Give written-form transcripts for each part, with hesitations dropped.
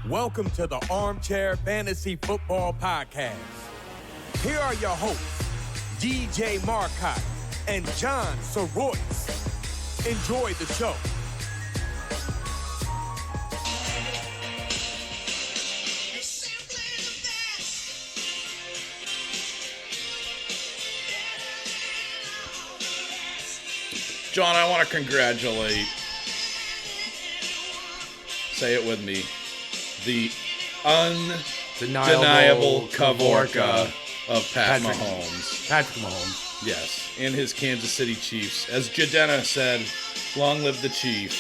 Welcome to the Armchair Fantasy Football Podcast. Here are your hosts, DJ Marcotte and John Soroyce. Enjoy the show. John, I want to congratulate, say it with me, the undeniable Kavorka of Patrick Mahomes. Patrick Mahomes. Yes, and his Kansas City Chiefs. As Jadena said, long live the Chief.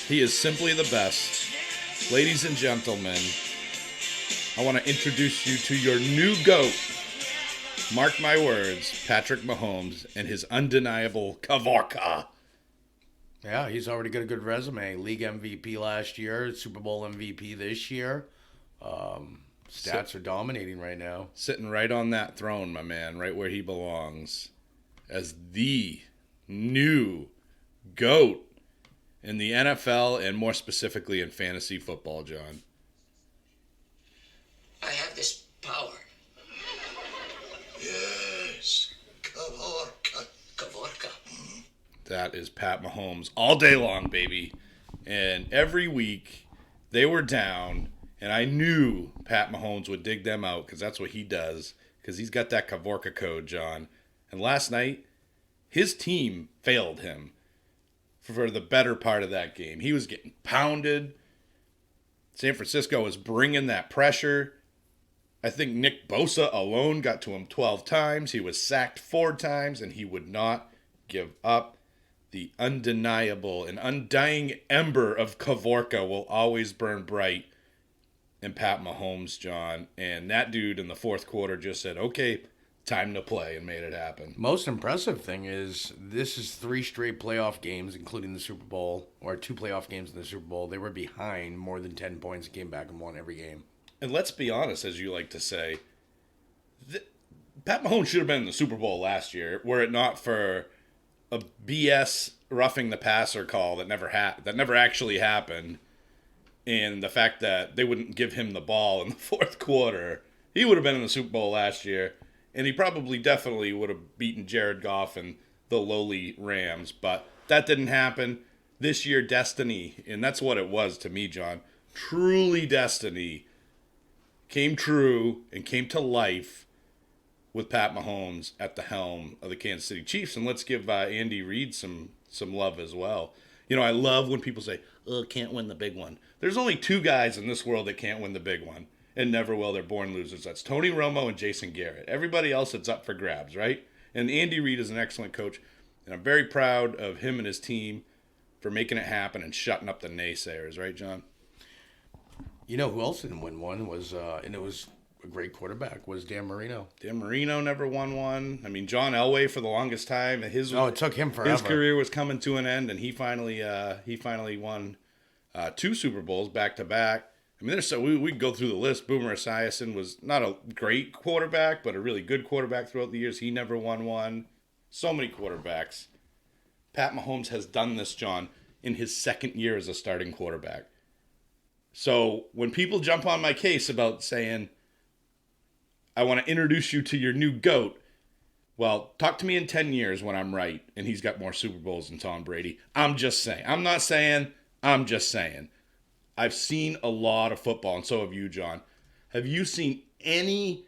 He is simply the best. Ladies and gentlemen, I want to introduce you to your new GOAT. Mark my words, Patrick Mahomes and his undeniable Kavorka. Yeah, he's already got a good resume. League MVP last year, Super Bowl MVP this year. Stats are dominating right now. Sitting right on that throne, my man, right where he belongs. As the new GOAT in the NFL and more specifically in fantasy football, John. I have this power. Yes, Kavorka. Kavorka. That is Pat Mahomes all day long, baby. And every week they were down, and I knew Pat Mahomes would dig them out because that's what he does, because he's got that Kavorka code, John. And last night, his team failed him for the better part of that game. He was getting pounded. San Francisco was bringing that pressure. I think Nick Bosa alone got to him 12 times. He was sacked 4 times, and he would not give up. The undeniable and undying ember of Kavorka will always burn bright in Pat Mahomes, John. And that dude in the fourth quarter just said, okay, time to play, and made it happen. Most impressive thing is this is 3 straight playoff games, including the Super Bowl, or 2 playoff games in the Super Bowl. They were behind more than 10 points and came back and won every game. And let's be honest, as you like to say, Pat Mahomes should have been in the Super Bowl last year, were it not for a BS roughing the passer call that never actually happened, and the fact that they wouldn't give him the ball in the fourth quarter. He would have been in the Super Bowl last year, and he definitely would have beaten Jared Goff and the lowly Rams, but that didn't happen. This year, destiny, and that's what it was to me, John. Truly destiny came true and came to life with Pat Mahomes at the helm of the Kansas City Chiefs. And let's give Andy Reid some love as well. You know, I love when people say, oh, can't win the big one. There's only 2 guys in this world that can't win the big one and never will. They're born losers. That's Tony Romo and Jason Garrett. Everybody else, it's up for grabs, right? And Andy Reid is an excellent coach, and I'm very proud of him and his team for making it happen and shutting up the naysayers, right, John? You know who else didn't win one was, and it was a great quarterback, was Dan Marino. Dan Marino never won one. I mean, John Elway for the longest time. It took him forever. His career was coming to an end, and he finally won 2 Super Bowls back to back. I mean, we could go through the list. Boomer Esiason was not a great quarterback, but a really good quarterback throughout the years. He never won one. So many quarterbacks. Pat Mahomes has done this, John, in his second year as a starting quarterback. So when people jump on my case about saying, I want to introduce you to your new GOAT, well, talk to me in 10 years when I'm right and he's got more Super Bowls than Tom Brady. I'm just saying. I'm not saying. I'm just saying. I've seen a lot of football, and so have you, John. Have you seen any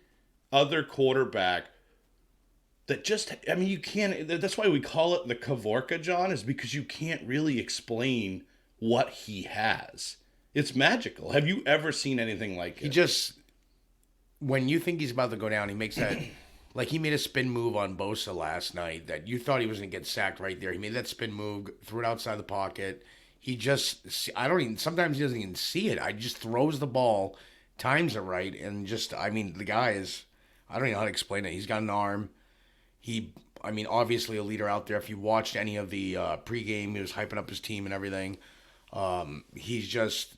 other quarterback that just, I mean, you can't, that's why we call it the Kavorka, John, is because you can't really explain what he has. It's magical. Have you ever seen anything like it? When you think he's about to go down, he makes that, like he made a spin move on Bosa last night that you thought he was going to get sacked right there. He made that spin move, threw it outside the pocket. Sometimes he doesn't even see it. I just throws the ball, times it right, and the guy is, I don't even know how to explain it. He's got an arm. Obviously a leader out there. If you watched any of the pregame, he was hyping up his team and everything. He's just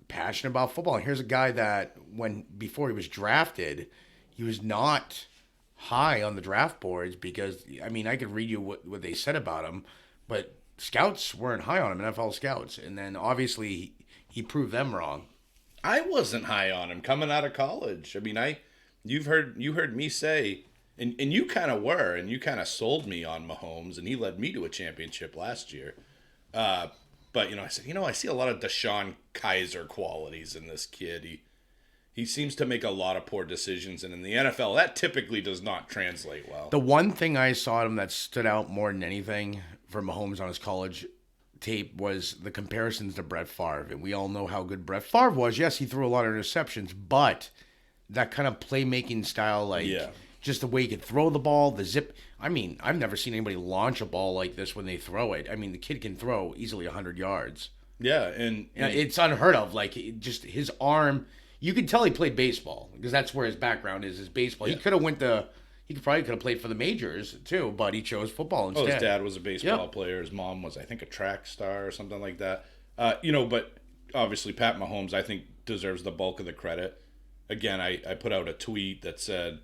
passionate about football. And here's a guy that before he was drafted, he was not high on the draft boards because, I could read you what they said about him, but scouts weren't high on him, NFL scouts. And then obviously he proved them wrong. I wasn't high on him coming out of college. I mean, you heard me say, and you kind of were, and you kind of sold me on Mahomes, and he led me to a championship last year. But I said, I see a lot of Deshaun Kaiser qualities in this kid. He seems to make a lot of poor decisions, and in the NFL, that typically does not translate well. The one thing I saw at him that stood out more than anything for Mahomes on his college tape was the comparisons to Brett Favre. And we all know how good Brett Favre was. Yes, he threw a lot of interceptions, but that kind of playmaking style, just the way he could throw the ball, the zip. I mean, I've never seen anybody launch a ball like this when they throw it. I mean, the kid can throw easily 100 yards. Yeah, and it's unheard of. Like, just his arm... You could tell he played baseball because that's where his background is baseball. Yeah. He probably could have played for the majors too, but he chose football instead. His dad was a baseball player. His mom was, I think, a track star or something like that. But obviously Pat Mahomes, I think, deserves the bulk of the credit. Again, I put out a tweet that said,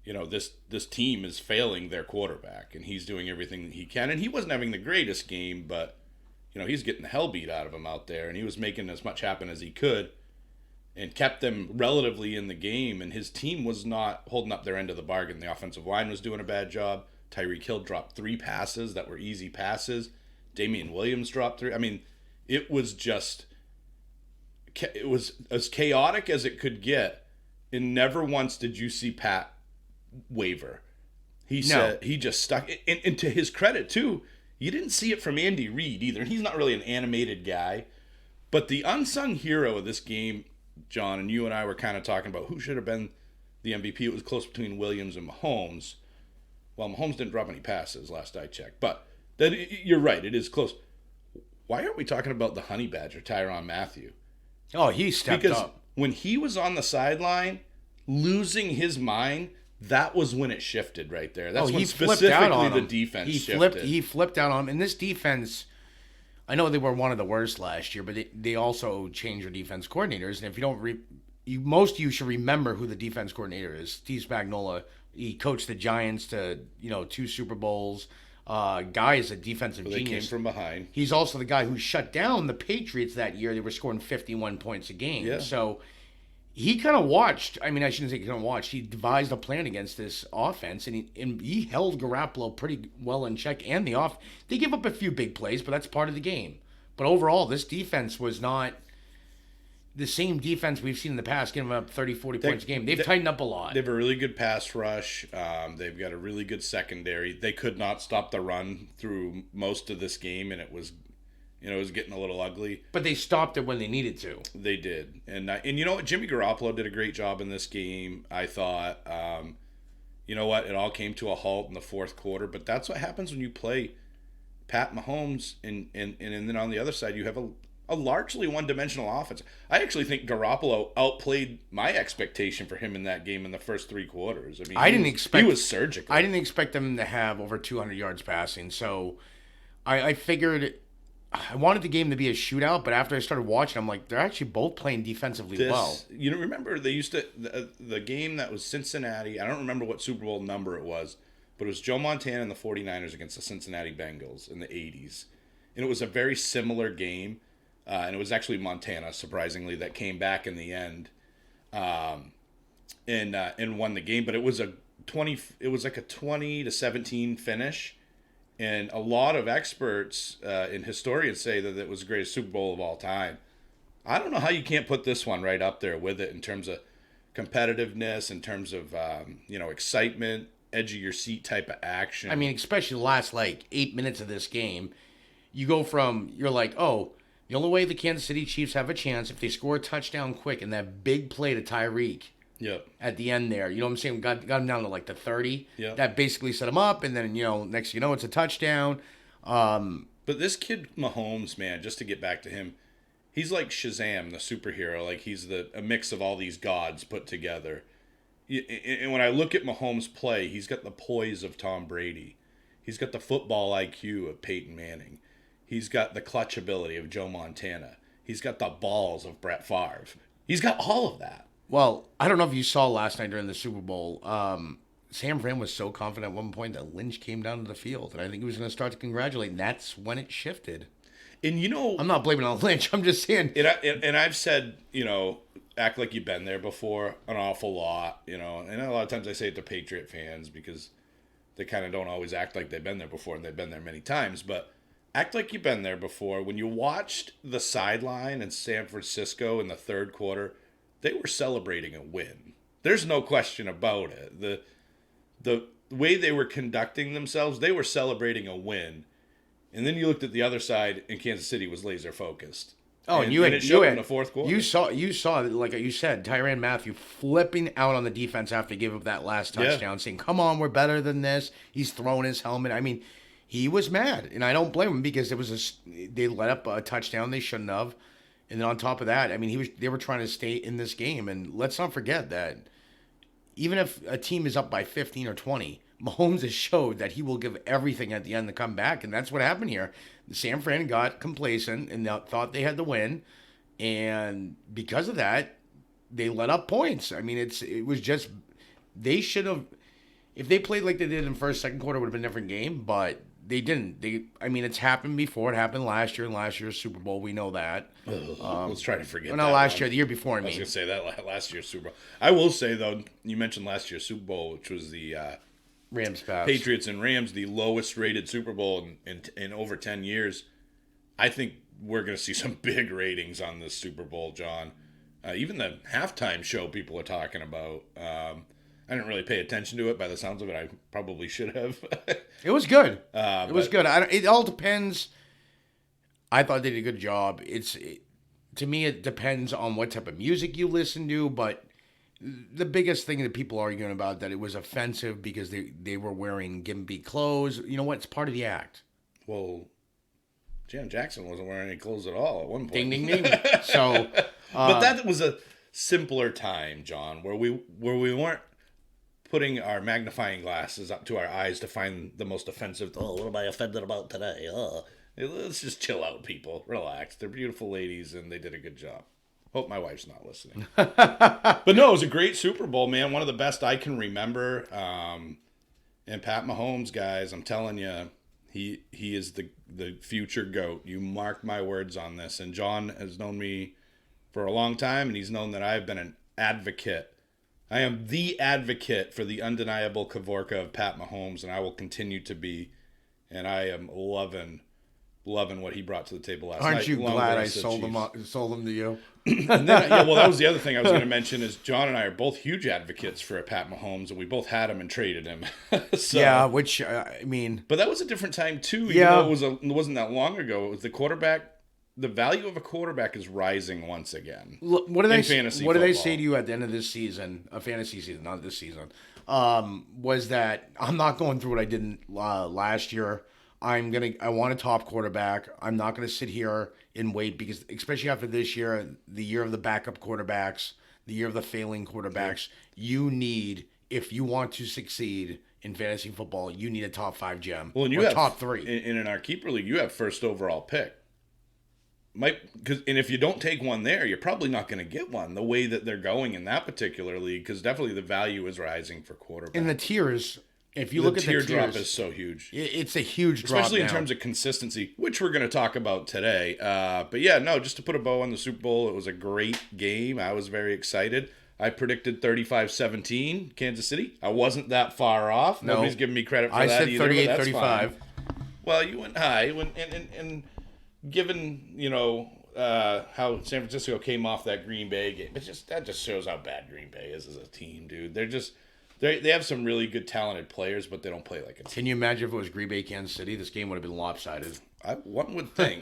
this team is failing their quarterback, and he's doing everything he can. And he wasn't having the greatest game, but he's getting the hell beat out of him out there, and he was making as much happen as he could. And kept them relatively in the game, and his team was not holding up their end of the bargain. The offensive line was doing a bad job. Tyreek Hill dropped 3 passes that were easy passes. Damian Williams dropped 3. I mean, it was as chaotic as it could get, and never once did you see Pat waver. He said he just stuck. And to his credit, too, you didn't see it from Andy Reid either. And he's not really an animated guy. But the unsung hero of this game, John, and you and I were kind of talking about who should have been the MVP. It was close between Williams and Mahomes. Well, Mahomes didn't drop any passes last I checked, but you're right, it is close. Why aren't we talking about the honey badger, Tyrann Mathieu? Oh, he stepped because up. When he was on the sideline, losing his mind, that was when it shifted right there. That's when specifically the defense shifted. He flipped out on him. And this defense... I know they were one of the worst last year, but they also changed their defense coordinators. And if you don't, most of you should remember who the defense coordinator is. Steve Spagnuolo. He coached the Giants to 2 Super Bowls. Guy is a defensive genius. They came from behind. He's also the guy who shut down the Patriots that year. They were scoring 51 points a game. Yeah. So he kind of watched. I mean, I shouldn't say kind of watched. He devised a plan against this offense, and he held Garoppolo pretty well in check. And they give up a few big plays, but that's part of the game. But overall, this defense was not the same defense we've seen in the past, giving up 30, 40 points a game. They've tightened up a lot. They have a really good pass rush. They've got a really good secondary. They could not stop the run through most of this game, and it was getting a little ugly. But they stopped it when they needed to. They did. And you know what? Jimmy Garoppolo did a great job in this game, I thought. You know what? It all came to a halt in the fourth quarter. But that's what happens when you play Pat Mahomes. And then on the other side, you have a largely one-dimensional offense. I actually think Garoppolo outplayed my expectation for him in that game in the first 3 quarters. I mean, he was surgical. I didn't expect them to have over 200 yards passing. So I figured... I wanted the game to be a shootout, but after I started watching, I'm like, they're actually both playing defensively well. Remember they used to the game that was Cincinnati. I don't remember what Super Bowl number it was, but it was Joe Montana and the 49ers against the Cincinnati Bengals in the 80s. And it was a very similar game, and it was actually Montana, surprisingly, that came back in the end and won the game. But it was like a 20-17 finish. And a lot of experts and historians say that it was the greatest Super Bowl of all time. I don't know how you can't put this one right up there with it in terms of competitiveness, in terms of excitement, edge of your seat type of action. I mean, especially the last 8 minutes of this game, you go from you're like, oh, the only way the Kansas City Chiefs have a chance if they score a touchdown quick and that big play to Tyreek. Yep. At the end there. You know what I'm saying? Got him down to the 30. Yep. That basically set him up, and then, next it's a touchdown. But this kid Mahomes, man, just to get back to him, he's like Shazam, the superhero. Like he's a mix of all these gods put together. And when I look at Mahomes play, he's got the poise of Tom Brady. He's got the football IQ of Peyton Manning. He's got the clutch ability of Joe Montana. He's got the balls of Brett Favre. He's got all of that. Well, I don't know if you saw last night during the Super Bowl, Sam Fran was so confident at one point that Lynch came down to the field, and I think he was going to start to congratulate, and that's when it shifted. And I'm not blaming it on Lynch. I'm just saying. And I've said, act like you've been there before an awful lot, you know. And a lot of times I say it to Patriot fans because they kind of don't always act like they've been there before, and they've been there many times. But act like you've been there before. When you watched the sideline in San Francisco in the third quarter, they were celebrating a win. There's no question about it. The way they were conducting themselves, they were celebrating a win. And then you looked at the other side, and Kansas City was laser focused. Oh, and it showed in the fourth quarter. You saw, like you said, Tyrann Mathieu flipping out on the defense after he gave up that last touchdown, saying, "Come on, we're better than this." He's throwing his helmet. I mean, he was mad, and I don't blame him because they let up a touchdown they shouldn't have, and then on top of that, I mean, they were trying to stay in this game, and let's not forget that even if a team is up by 15 or 20, Mahomes has showed that he will give everything at the end to come back, and that's what happened here. San Fran got complacent and thought they had the win, and because of that, they let up points. I mean, it was just they should have, if they played like they did in first, second quarter, it would have been a different game, but they didn't. I mean, it's happened before. It happened last year in last year's Super Bowl. We know that. Let's try to forget. Well, not last year, the year before. I was gonna say that last year's Super Bowl. I will say though, you mentioned last year's Super Bowl, which was the Rams pass. Patriots and Rams, the lowest rated Super Bowl in over 10 years. I think we're going to see some big ratings on this Super Bowl, John. Even the halftime show people are talking about. I didn't really pay attention to it. By the sounds of it, I probably should have. It was good. It was good. It all depends. I thought they did a good job. To me, it depends on what type of music you listen to, but the biggest thing that people are arguing about that it was offensive because they were wearing gimpy clothes. You know what? It's part of the act. Well, Janet Jackson wasn't wearing any clothes at all at one point. Ding, ding, ding. So, but that was a simpler time, John, where we weren't putting our magnifying glasses up to our eyes to find the most offensive. Oh, what am I offended about today? Oh, let's just chill out, people. Relax. They're beautiful ladies, and they did a good job. Hope my wife's not listening. But no, it was a great Super Bowl, man. One of the best I can remember. And Pat Mahomes, guys, I'm telling you, he is the future GOAT. You mark my words on this. And John has known me for a long time, and he's known that I've been an advocate. I am the advocate for the undeniable Kavorka of Pat Mahomes, and I will continue to be. And I am loving what he brought to the table last night. Aren't you glad I sold them to you? And then, well, that was the other thing I was going to mention is John and I are both huge advocates for Pat Mahomes, and we both had him and traded him. So, yeah, which, I mean... But that was a different time, too. Yeah. Even though it wasn't that long ago. It was the quarterback... The value of a quarterback is rising once again. What do they say to you at the end of this season, a fantasy season, not this season, was that I'm not going through what I did last year. I want a top quarterback. I'm not going to sit here and wait because, especially after this year, the year of the backup quarterbacks, the year of the failing quarterbacks, you need, if you want to succeed in fantasy football, you need a top 5 gem. Well, and you have top 3. In our keeper league, you have first overall pick. And if you don't take one there, you're probably not going to get one the way that they're going in that particular league because definitely the value is rising for quarterback. In the tiers, if you look at the tiers, teardrop is so huge. It's a huge drop, especially in terms of consistency, which we're going to talk about today. But yeah, no, just to put a bow on the Super Bowl, it was a great game. I was very excited. I predicted 35-17 Kansas City. I wasn't that far off. No. Nobody's giving me credit for I that said either. 38-35. Well, you went high, and given how San Francisco came off that Green Bay game, that just shows how bad Green Bay is as a team, dude. They have some really good talented players, but they don't play like a team. Can you imagine if it was Green Bay, Kansas City? This game would have been lopsided. One would think.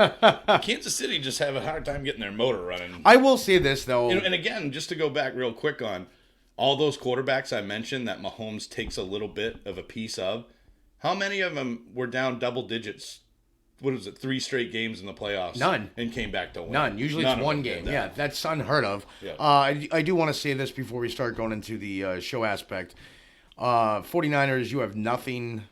Kansas City just have a hard time getting their motor running. I will say this, though. And again, just to go back real quick on all those quarterbacks I mentioned that Mahomes takes a little bit of a piece of, how many of them were down double digits? What is it, 3 straight games in the playoffs? None. And came back to win. None. Usually it's one game. Yeah, that's unheard of. Yeah. I do want to say this before we start going into the show aspect. 49ers, you have nothing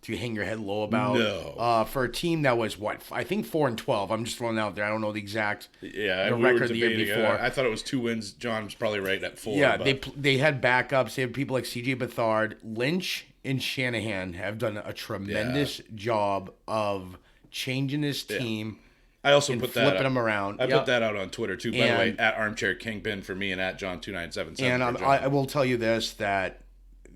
to hang your head low about. No. For a team that was, I think 4-12. I'm just throwing it out there. I don't know the exact the record the year before. I thought it was 2 wins. John's probably right at 4. Yeah, they had backups. They had people like C.J. Beathard. Lynch and Shanahan have done a tremendous job of changing this team. I also and put that flipping them around. I put that out on Twitter too, by the way, And- at Armchair Kingpin for me and at John2977. And I will tell you this, that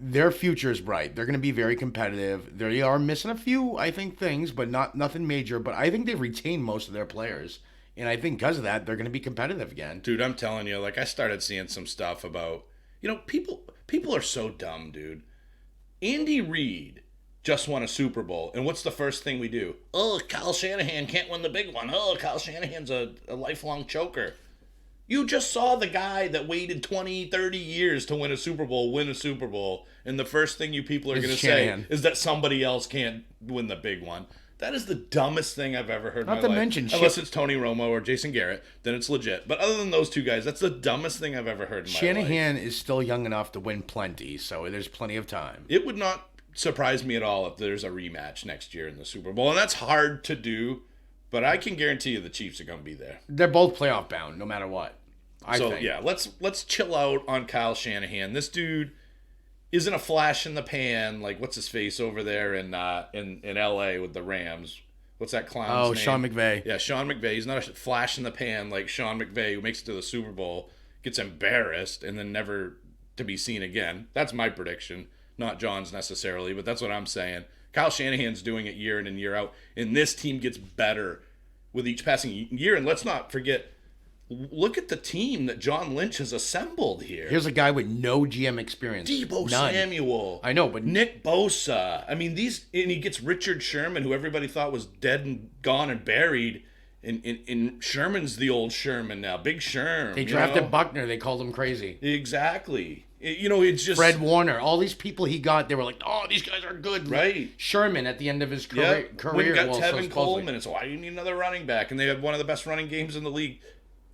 their future is bright. They're going to be very competitive. They are missing a few, I think, things, but nothing major. But I think they've retained most of their players. And I think because of that, they're going to be competitive again. Dude, I'm telling you, like, I started seeing some stuff about, people are so dumb, dude. Andy Reid just won a Super Bowl, and what's the first thing we do? Oh, Kyle Shanahan can't win the big one. Oh, Kyle Shanahan's a lifelong choker. You just saw the guy that waited 20, 30 years to win a Super Bowl, and the first thing you people are going to say is that somebody else can't win the big one. That is the dumbest thing I've ever heard in my life. Unless it's Tony Romo or Jason Garrett, then it's legit. But other than those two guys, that's the dumbest thing I've ever heard in my life. Shanahan is still young enough to win plenty, so there's plenty of time. It would not surprise me at all if there's a rematch next year in the Super Bowl. And that's hard to do, but I can guarantee you the Chiefs are going to be there. They're both playoff bound, no matter what. I think. Yeah, let's chill out on Kyle Shanahan. This dude isn't a flash in the pan like what's his face over there in LA with the Rams. What's that clown's name? Sean McVay. Yeah, Sean McVay. He's not a flash in the pan like Sean McVay, who makes it to the Super Bowl, gets embarrassed, and then never to be seen again. That's my prediction. Not John's necessarily, but that's what I'm saying. Kyle Shanahan's doing it year in and year out, and this team gets better with each passing year. And let's not forget, look at the team that John Lynch has assembled here. Here's a guy with no GM experience. Debo Samuel. I know, but Nick Bosa. I mean, and he gets Richard Sherman, who everybody thought was dead and gone and buried. And Sherman's the old Sherman now. Big Sherm. They drafted Buckner. They called him crazy. Exactly. It's just Fred Warner. All these people he got, they were like, oh, these guys are good. Right. Sherman at the end of his career. When you got Tevin Coleman, it's why do you need another running back? And they had one of the best running games in the league.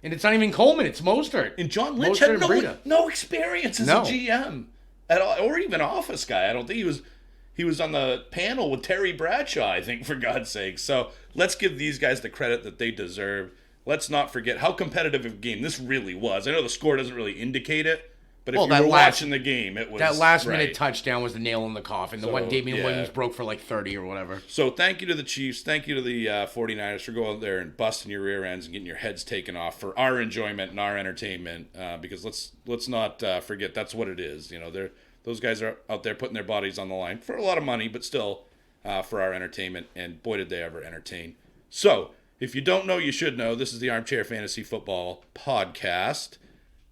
And it's not even Coleman, it's Mostert. And John Lynch had no experience as a GM at all, or even office guy. I don't think he was on the panel with Terry Bradshaw, I think, for God's sake. So let's give these guys the credit that they deserve. Let's not forget how competitive a game this really was. I know the score doesn't really indicate it, but if you were watching the game, it was that last minute touchdown was the nail in the coffin. The one Damian Williams broke for like 30 or whatever. So thank you to the Chiefs. Thank you to the 49ers for going out there and busting your rear ends and getting your heads taken off for our enjoyment and our entertainment. Because let's not forget that's what it is. Those guys are out there putting their bodies on the line for a lot of money, but still for our entertainment. And boy, did they ever entertain. So if you don't know, you should know. This is the Armchair Fantasy Football Podcast,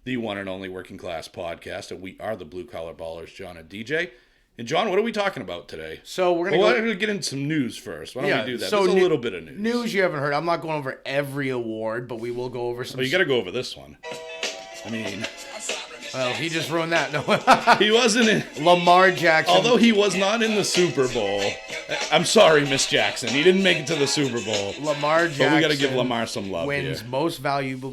the one and only working class podcast, and we are the Blue Collar Ballers, John and DJ. And John, what are we talking about today? So we're gonna get into some news first. Why don't we do that? So there's a little bit of news. News you haven't heard. I'm not going over every award, but we will go over some. Well, you got to go over this one. I mean, well, he just ruined that. No, he wasn't in Lamar Jackson. Although he was not in the Super Bowl. I'm sorry, Miss Jackson. He didn't make it to the Super Bowl. Lamar Jackson. But we got to give Lamar some love wins here. most valuable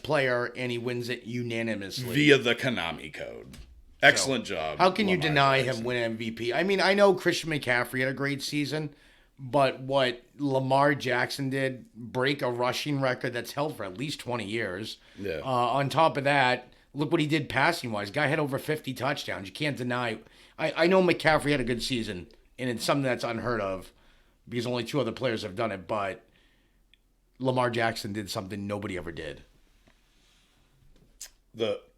player, and he wins it unanimously via the Konami code. Excellent job. How can you deny him win MVP? I mean, I know Christian McCaffrey had a great season, but what Lamar Jackson did, break a rushing record that's held for at least 20 years. Yeah. On top of that, look what he did passing-wise. Guy had over 50 touchdowns. You can't deny. I know McCaffrey had a good season, and it's something that's unheard of because only two other players have done it, but Lamar Jackson did something nobody ever did.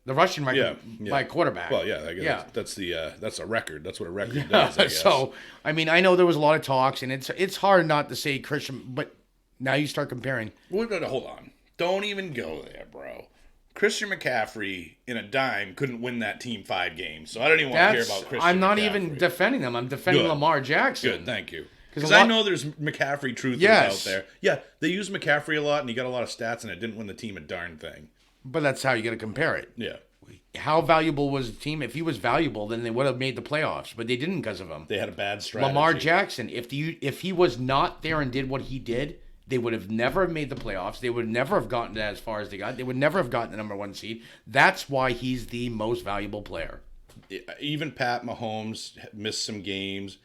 The rushing record by a quarterback. Well, yeah, I guess that's a record. That's what a record does, I guess. So, I mean, I know there was a lot of talks, and it's hard not to say Christian, but now you start comparing. Hold on. Don't even go there, bro. Christian McCaffrey in a dime couldn't win that team 5 games, so I don't even want to hear about Christian I'm not McCaffrey. Even defending them. I'm defending Lamar Jackson. Good, thank you. Because I know there's McCaffrey truthers out there. Yeah, they use McCaffrey a lot, and he got a lot of stats, and it didn't win the team a darn thing. But that's how you got to compare it. Yeah. How valuable was the team? If he was valuable, then they would have made the playoffs, but they didn't because of him. They had a bad strategy. Lamar Jackson, if he was not there and did what he did, they would have never made the playoffs. They would never have gotten as far as they got. They would never have gotten the number 1 seed. That's why he's the most valuable player. Even Pat Mahomes missed some games.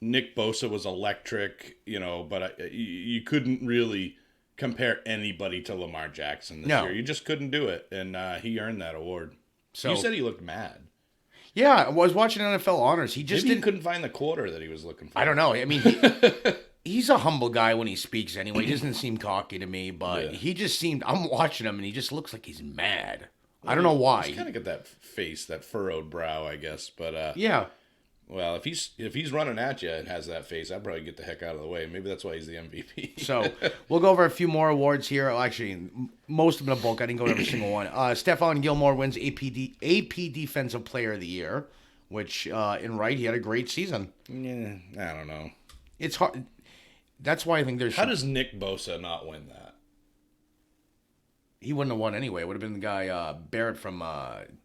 Nick Bosa was electric, but you couldn't really compare anybody to Lamar Jackson this year. You just couldn't do it, and he earned that award. So you said he looked mad. Yeah, I was watching NFL Honors. He just Maybe he couldn't find the quarter that he was looking for. I don't know. I mean, He's a humble guy when he speaks anyway. He doesn't seem cocky to me, but he just seemed. I'm watching him, and he just looks like he's mad. I don't know why. He's kind of got that face, that furrowed brow, I guess. But yeah. Well, if he's running at you and has that face, I'd probably get the heck out of the way. Maybe that's why he's the MVP. So we'll go over a few more awards here. Well, actually, most of them in a bulk. I didn't go over every single one. Stephon Gilmore wins AP Defensive Player of the Year, which in right he had a great season. Yeah, I don't know. It's hard. That's why I think there's. How does Nick Bosa not win that? He wouldn't have won anyway. It would have been the guy Barrett from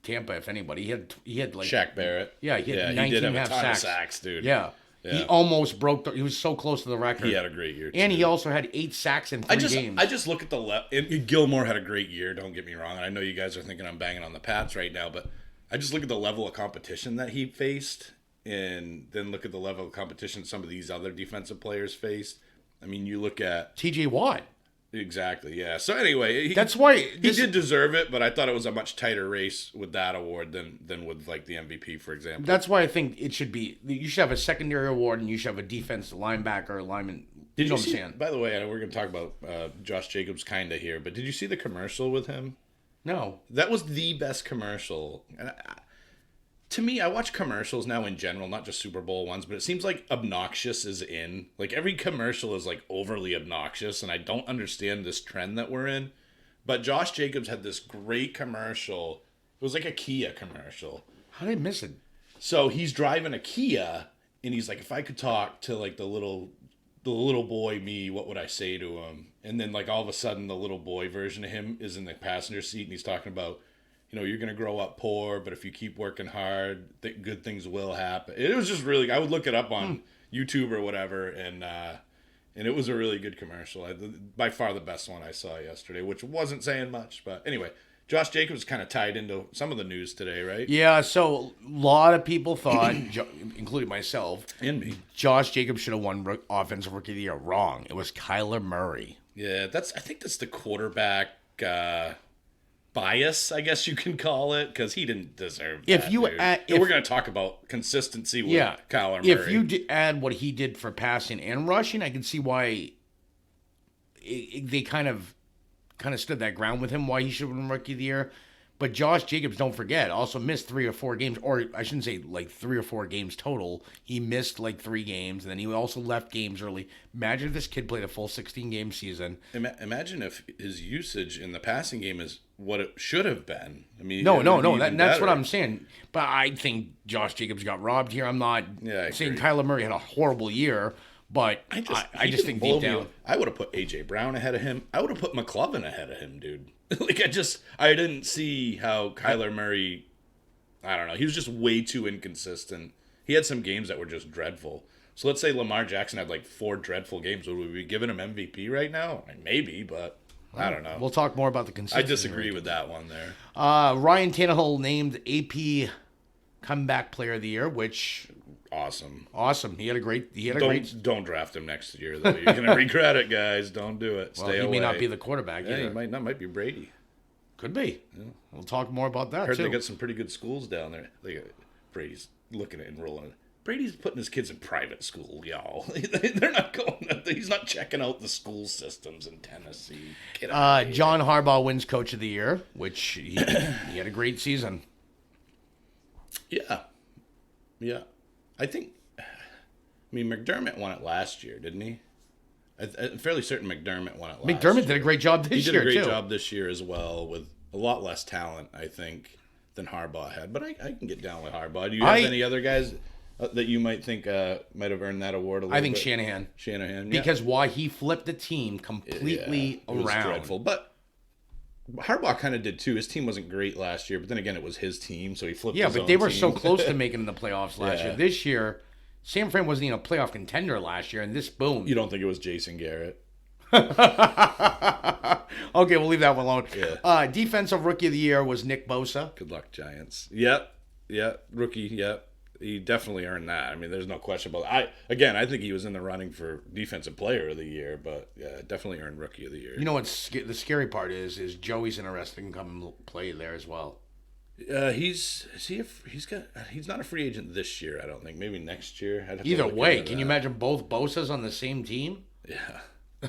Tampa, if anybody. He had like Shaq Barrett. Yeah, he had 19 he did have and a a half ton sacks. of sacks, dude. Yeah. He almost broke. He was so close to the record. He had a great year, too. And he also had 8 sacks in 3 games. I just look at the left. Gilmore had a great year. Don't get me wrong. I know you guys are thinking I'm banging on the Pats right now, but I just look at the level of competition that he faced, and then look at the level of competition some of these other defensive players faced. I mean, you look at T.J. Watt. Exactly, yeah. So anyway, that's why he did deserve it, but I thought it was a much tighter race with that award than with like the MVP, for example. That's why I think it should be. You should have a secondary award, and you should have a defensive linebacker, lineman. Did you know what see? I'm saying? By the way, we're going to talk about Josh Jacobs kinda here, but did you see the commercial with him? No. That was the best commercial. And to me, I watch commercials now in general, not just Super Bowl ones, but it seems like obnoxious is in. Like every commercial is like overly obnoxious, and I don't understand this trend that we're in. But Josh Jacobs had this great commercial. It was like a Kia commercial. How did I miss it? So he's driving a Kia, and he's like, if I could talk to like the little boy me, what would I say to him? And then like all of a sudden the little boy version of him is in the passenger seat, and he's talking about, you know, you're going to grow up poor, but if you keep working hard, good things will happen. It was just really, I would look it up on YouTube or whatever, and it was a really good commercial. By far the best one I saw yesterday, which wasn't saying much. But anyway, Josh Jacobs kind of tied into some of the news today, right? Yeah, so a lot of people thought, including myself, And me. Josh Jacobs should have won Offensive Rookie of the Year. Wrong. It was Kyler Murray. Yeah, I think that's the quarterback bias, I guess you can call it, because he didn't deserve that. We're going to talk about consistency with Kyler Murray. If you add what he did for passing and rushing, I can see why they kind of stood that ground with him, why he should have been Rookie of the Year. But Josh Jacobs, don't forget, also missed 3 or 4 games, or I shouldn't say like 3 or 4 games total. He missed like 3 games, and then he also left games early. Imagine if this kid played a full 16-game season. Imagine if his usage in the passing game is what it should have been. I mean, No. That's what I'm saying. But I think Josh Jacobs got robbed here. I'm not saying Kyler Murray had a horrible year, but I just think deep down, I would have put AJ Brown ahead of him. I would have put McLovin ahead of him, dude. Like I didn't see how Kyler Murray. I don't know. He was just way too inconsistent. He had some games that were just dreadful. So let's say Lamar Jackson had like 4 dreadful games. Would we be giving him MVP right now? Maybe, but I don't know. We'll talk more about the consistency. I disagree with that one there. Ryan Tannehill named AP Comeback Player of the Year, which awesome. He had a great. Don't draft him next year though. You're gonna regret it, guys. Don't do it. Stay away. He may not be the quarterback. Yeah, either. he might be Brady. Could be. Yeah. We'll talk more about that. Heard too. they got some pretty good schools down there. Brady's looking at enrolling. Brady's putting his kids in private school, y'all. They're not going. He's not checking out the school systems in Tennessee. John Harbaugh wins Coach of the Year, which he had a great season. Yeah. I think. McDermott won it last year, didn't he? I'm fairly certain McDermott won it last year. McDermott did a great job this year, too. He did a great job this year as well, with a lot less talent, I think, than Harbaugh had. But I can get down with Harbaugh. Do you have any other guys that you might think might have earned that award a little bit? I think Shanahan. Yeah. Because why he flipped the team completely around. It was dreadful. But Harbaugh kind of did too. His team wasn't great last year, but then again, it was his team, so he flipped his own team. Yeah, but they were so close to making the playoffs last year. This year, San Fran wasn't even a playoff contender last year, and this boom. You don't think it was Jason Garrett? Okay, we'll leave that one alone. Yeah. Defensive Rookie of the Year was Nick Bosa. Good luck, Giants. Yep. Rookie, yep. He definitely earned that. I mean, there's no question about it. I think he was in the running for Defensive Player of the Year, but yeah, definitely earned Rookie of the Year. You know what's the scary part is Joey's interested in coming play there as well. He's not a free agent this year. I don't think. Maybe next year. I'd have to Either look way, into can you that. imagine both Bosas on the same team? Yeah.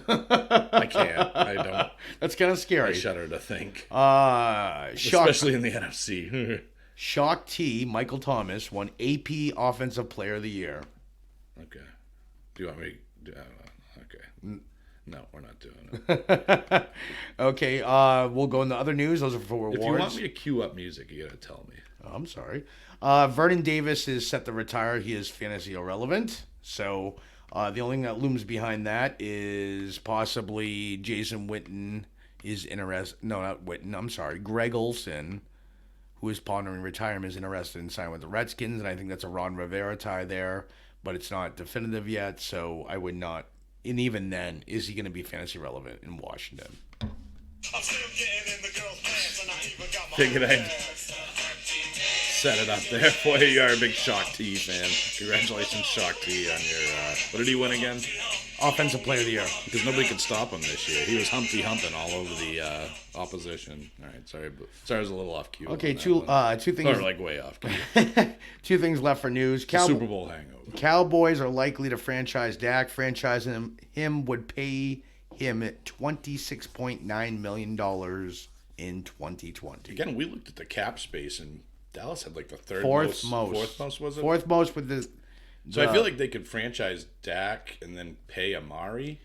I can't. I don't. That's kind of I scary. shudder to think. Shock, Especially in the NFC. Shock T, Michael Thomas, won AP Offensive Player of the Year. Okay. Do you want me to do okay. No, we're not doing it. Okay, we'll go into other news. Those are for awards. If you want me to cue up music, you gotta tell me. Oh, I'm sorry. Vernon Davis is set to retire. He is fantasy irrelevant. So the only thing that looms behind that is possibly Jason Witten is interested. No, not Witten. I'm sorry. Greg Olson, who is pondering retirement, is interested in signing with the Redskins. And I think that's a Ron Rivera tie there. But it's not definitive yet. So I would not. And even then, is he going to be fantasy relevant in Washington? Figured I'd set it up there. Boy, you are a big Shock T fan. Congratulations, Shock T, on your... what did he win again? Offensive Player of the Year. Because nobody could stop him this year. He was Humpty Humping all over the opposition. All right, sorry. I was a little off cue. Okay, two two things. Or like way off cue. Two things left for news. Super Bowl hangover. Cowboys are likely to franchise Dak. Franchising him would pay him $26.9 million in 2020. Again, we looked at the cap space, and Dallas had like the Fourth most, was it? Fourth most with the. So I feel like they could franchise Dak and then pay Amari.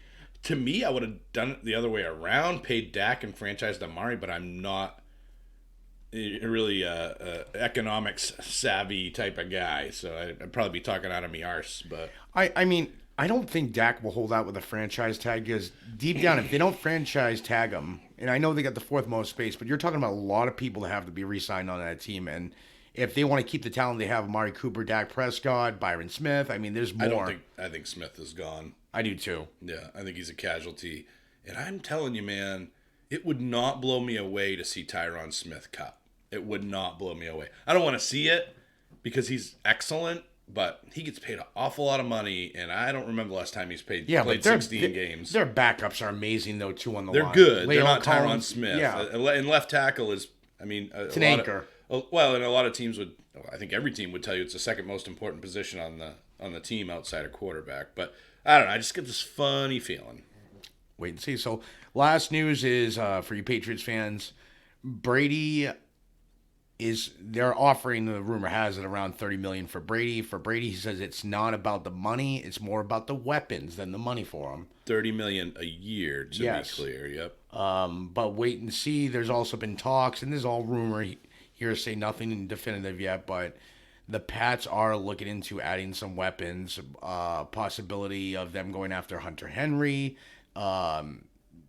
To me, I would have done it the other way around, paid Dak and franchised Amari, but I'm not really economics savvy type of guy, so I'd probably be talking out of me arse. But I mean, I don't think Dak will hold out with a franchise tag because deep down, if they don't franchise tag him, and I know they got the fourth most space, but you're talking about a lot of people that have to be re-signed on that team, and if they want to keep the talent they have, Amari Cooper, Dak Prescott, Byron Smith, I mean, there's more. I think Smith is gone. I do too. Yeah, I think he's a casualty. And I'm telling you, man, it would not blow me away to see Tyron Smith cut. It would not blow me away. I don't want to see it because he's excellent, but he gets paid an awful lot of money, and I don't remember the last time he's played 16 games. Their backups are amazing, though, too, on the They're line. good. Leo They're not Collins, Tyron Smith. Yeah. And left tackle is, I mean, It's an anchor. Well, and a lot of teams would, I think every team would tell you it's the second most important position on the team outside of quarterback. But I don't know. I just get this funny feeling. Wait and see. So, last news is for you Patriots fans, Brady they're offering, the rumor has it, around $30 million for Brady. For Brady, he says it's not about the money, it's more about the weapons than the money for him. $30 million a year, to be clear. Yep. But wait and see. There's also been talks, and this is all rumor. Hearsay, nothing definitive yet, but the Pats are looking into adding some weapons. Possibility of them going after Hunter Henry.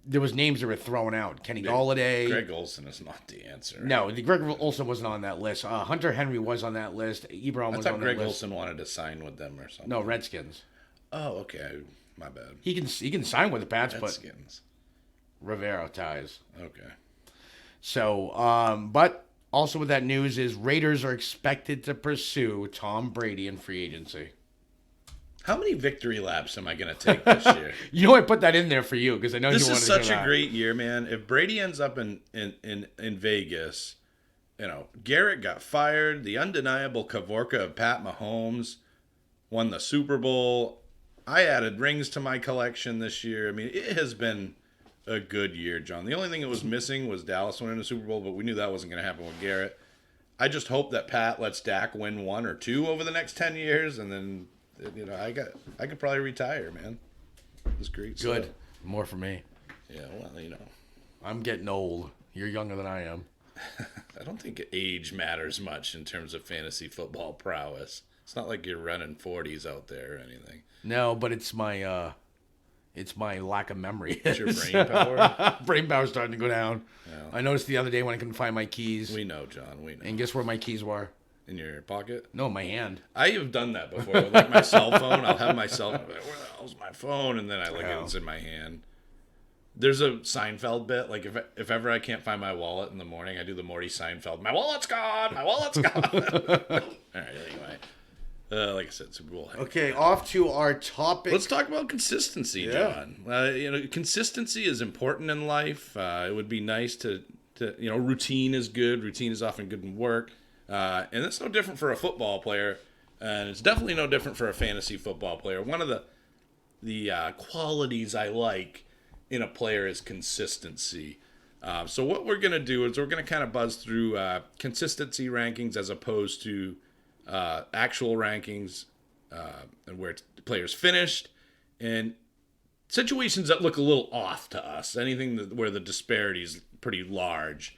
There was names that were thrown out. Kenny Golladay. Greg Olson is not the answer. No, Greg Olson wasn't on that list. Hunter Henry was on that list. Ebron was on that list. I thought Greg Olson wanted to sign with them or something. No, Redskins. Oh, okay. My bad. He can sign with the Pats, Redskins. But Rivera ties. Okay. So, but also with that news is Raiders are expected to pursue Tom Brady in free agency. How many victory laps am I going to take this year? You know, I put that in there for you because I know this you wanted is to such hear a that. great year, man. If Brady ends up in Vegas, you know, Garrett got fired. The undeniable Kavorka of Pat Mahomes won the Super Bowl. I added rings to my collection this year. I mean, it has been a good year, John. The only thing that was missing was Dallas winning the Super Bowl, but we knew that wasn't going to happen with Garrett. I just hope that Pat lets Dak win one or two over the next 10 years, and then, you know, I could probably retire, man. It was great. Good. Stuff. More for me. Yeah, well, you know. I'm getting old. You're younger than I am. I don't think age matters much in terms of fantasy football prowess. It's not like you're running 40s out there or anything. No, but it's my lack of memory. It's your brain power? Brain power's starting to go down. Yeah. I noticed the other day when I couldn't find my keys. We know, John. We know. And guess where my keys were? In your pocket? No, my hand. I have done that before. With like my cell phone, I'll have my cell phone. Where the hell's my phone? And then I look at it, it's in my hand. There's a Seinfeld bit. Like if ever I can't find my wallet in the morning, I do the Morty Seinfeld. My wallet's gone. My wallet's gone. All right. Anyway, like I said, Super Bowl. Okay, off to our topic. Let's talk about consistency, John. You know, consistency is important in life. It would be nice to routine is good. Routine is often good in work. And that's no different for a football player. And it's definitely no different for a fantasy football player. One of the qualities I like in a player is consistency. So what we're going to do is we're going to kind of buzz through consistency rankings as opposed to actual rankings and where players finished and situations that look a little off to us, anything where the disparity is pretty large.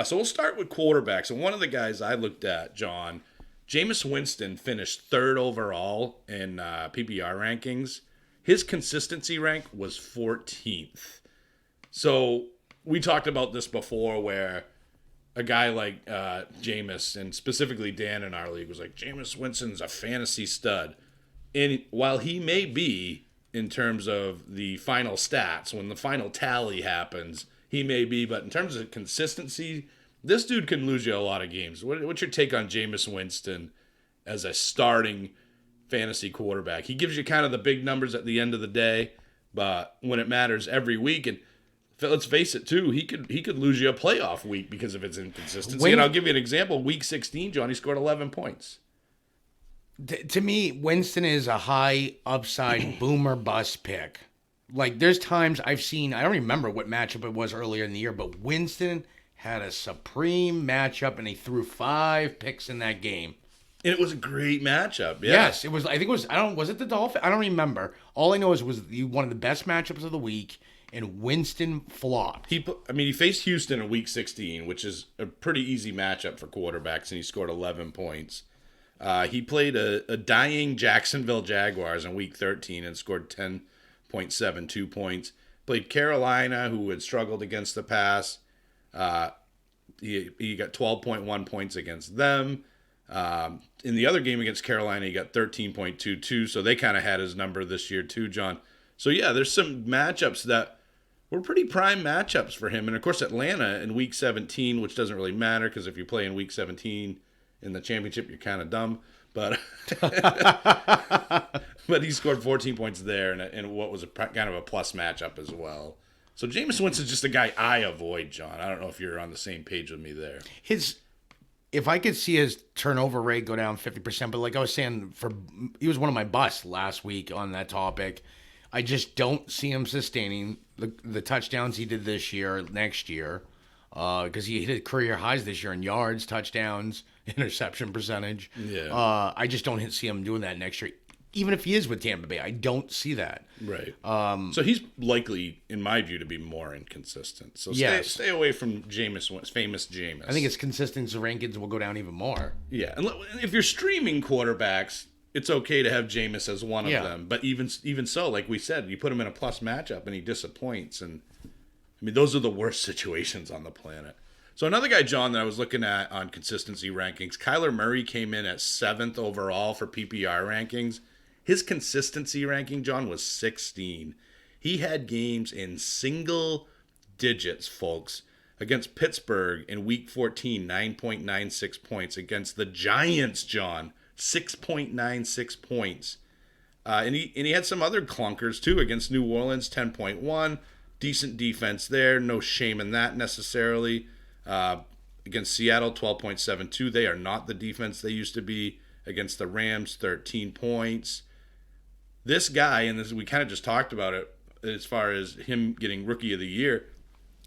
So we'll start with quarterbacks. And one of the guys I looked at, John, Jameis Winston finished third overall in PPR rankings. His consistency rank was 14th. So we talked about this before where a guy like Jameis, and specifically Dan in our league, was like, Jameis Winston's a fantasy stud. And while he may be, in terms of the final stats, when the final tally happens, he may be, but in terms of consistency, this dude can lose you a lot of games. What's your take on Jameis Winston as a starting fantasy quarterback? He gives you kind of the big numbers at the end of the day, but when it matters every week, and let's face it too, he could lose you a playoff week because of his inconsistency. And I'll give you an example. Week 16, John, he scored 11 points. To me, Winston is a high upside boomer bust pick. Like, there's times I've seen, I don't remember what matchup it was earlier in the year, but Winston had a supreme matchup and he threw 5 picks in that game. And it was a great matchup. Yeah. Yes, it was. I think it was. Was it the Dolphins? I don't remember. All I know is it was one of the best matchups of the week, and Winston flopped. He faced Houston in Week 16, which is a pretty easy matchup for quarterbacks, and he scored 11 points. He played a dying Jacksonville Jaguars in Week 13 and scored 10.72 points. Played Carolina, who had struggled against the pass. He got 12.1 points against them. In the other game against Carolina, he got 13.22, so they kind of had his number this year too, John. So yeah, there's some matchups that were pretty prime matchups for him. And of course, Atlanta in Week 17, which doesn't really matter because if you play in Week 17 in the championship, you're kind of dumb. But but he scored 14 points there and what was kind of a plus matchup as well. So Jameis Winston's just a guy I avoid, John. I don't know if you're on the same page with me there. If I could see his turnover rate go down 50%, but like I was saying, he was one of my busts last week on that topic. I just don't see him sustaining the touchdowns he did this year, next year, because he hit career highs this year in yards, touchdowns, interception percentage. Yeah. I just don't see him doing that next year. Even if he is with Tampa Bay, I don't see that. Right. So he's likely, in my view, to be more inconsistent. So stay away from famous Jameis. I think his consistency rankings will go down even more. Yeah. And if you're streaming quarterbacks, it's okay to have Jameis as one of them. But even so, like we said, you put him in a plus matchup and he disappoints. And I mean, those are the worst situations on the planet. So another guy, John, that I was looking at on consistency rankings, Kyler Murray came in at 7th overall for PPR rankings. His consistency ranking, John, was 16. He had games in single digits, folks. Against Pittsburgh in Week 14, 9.96 points. Against the Giants, John, 6.96 points. And he had some other clunkers, too. Against New Orleans, 10.1. Decent defense there. No shame in that necessarily. Against Seattle, 12.72. They are not the defense they used to be. Against the Rams, 13 points. This guy, and we kind of just talked about it as far as him getting Rookie of the Year,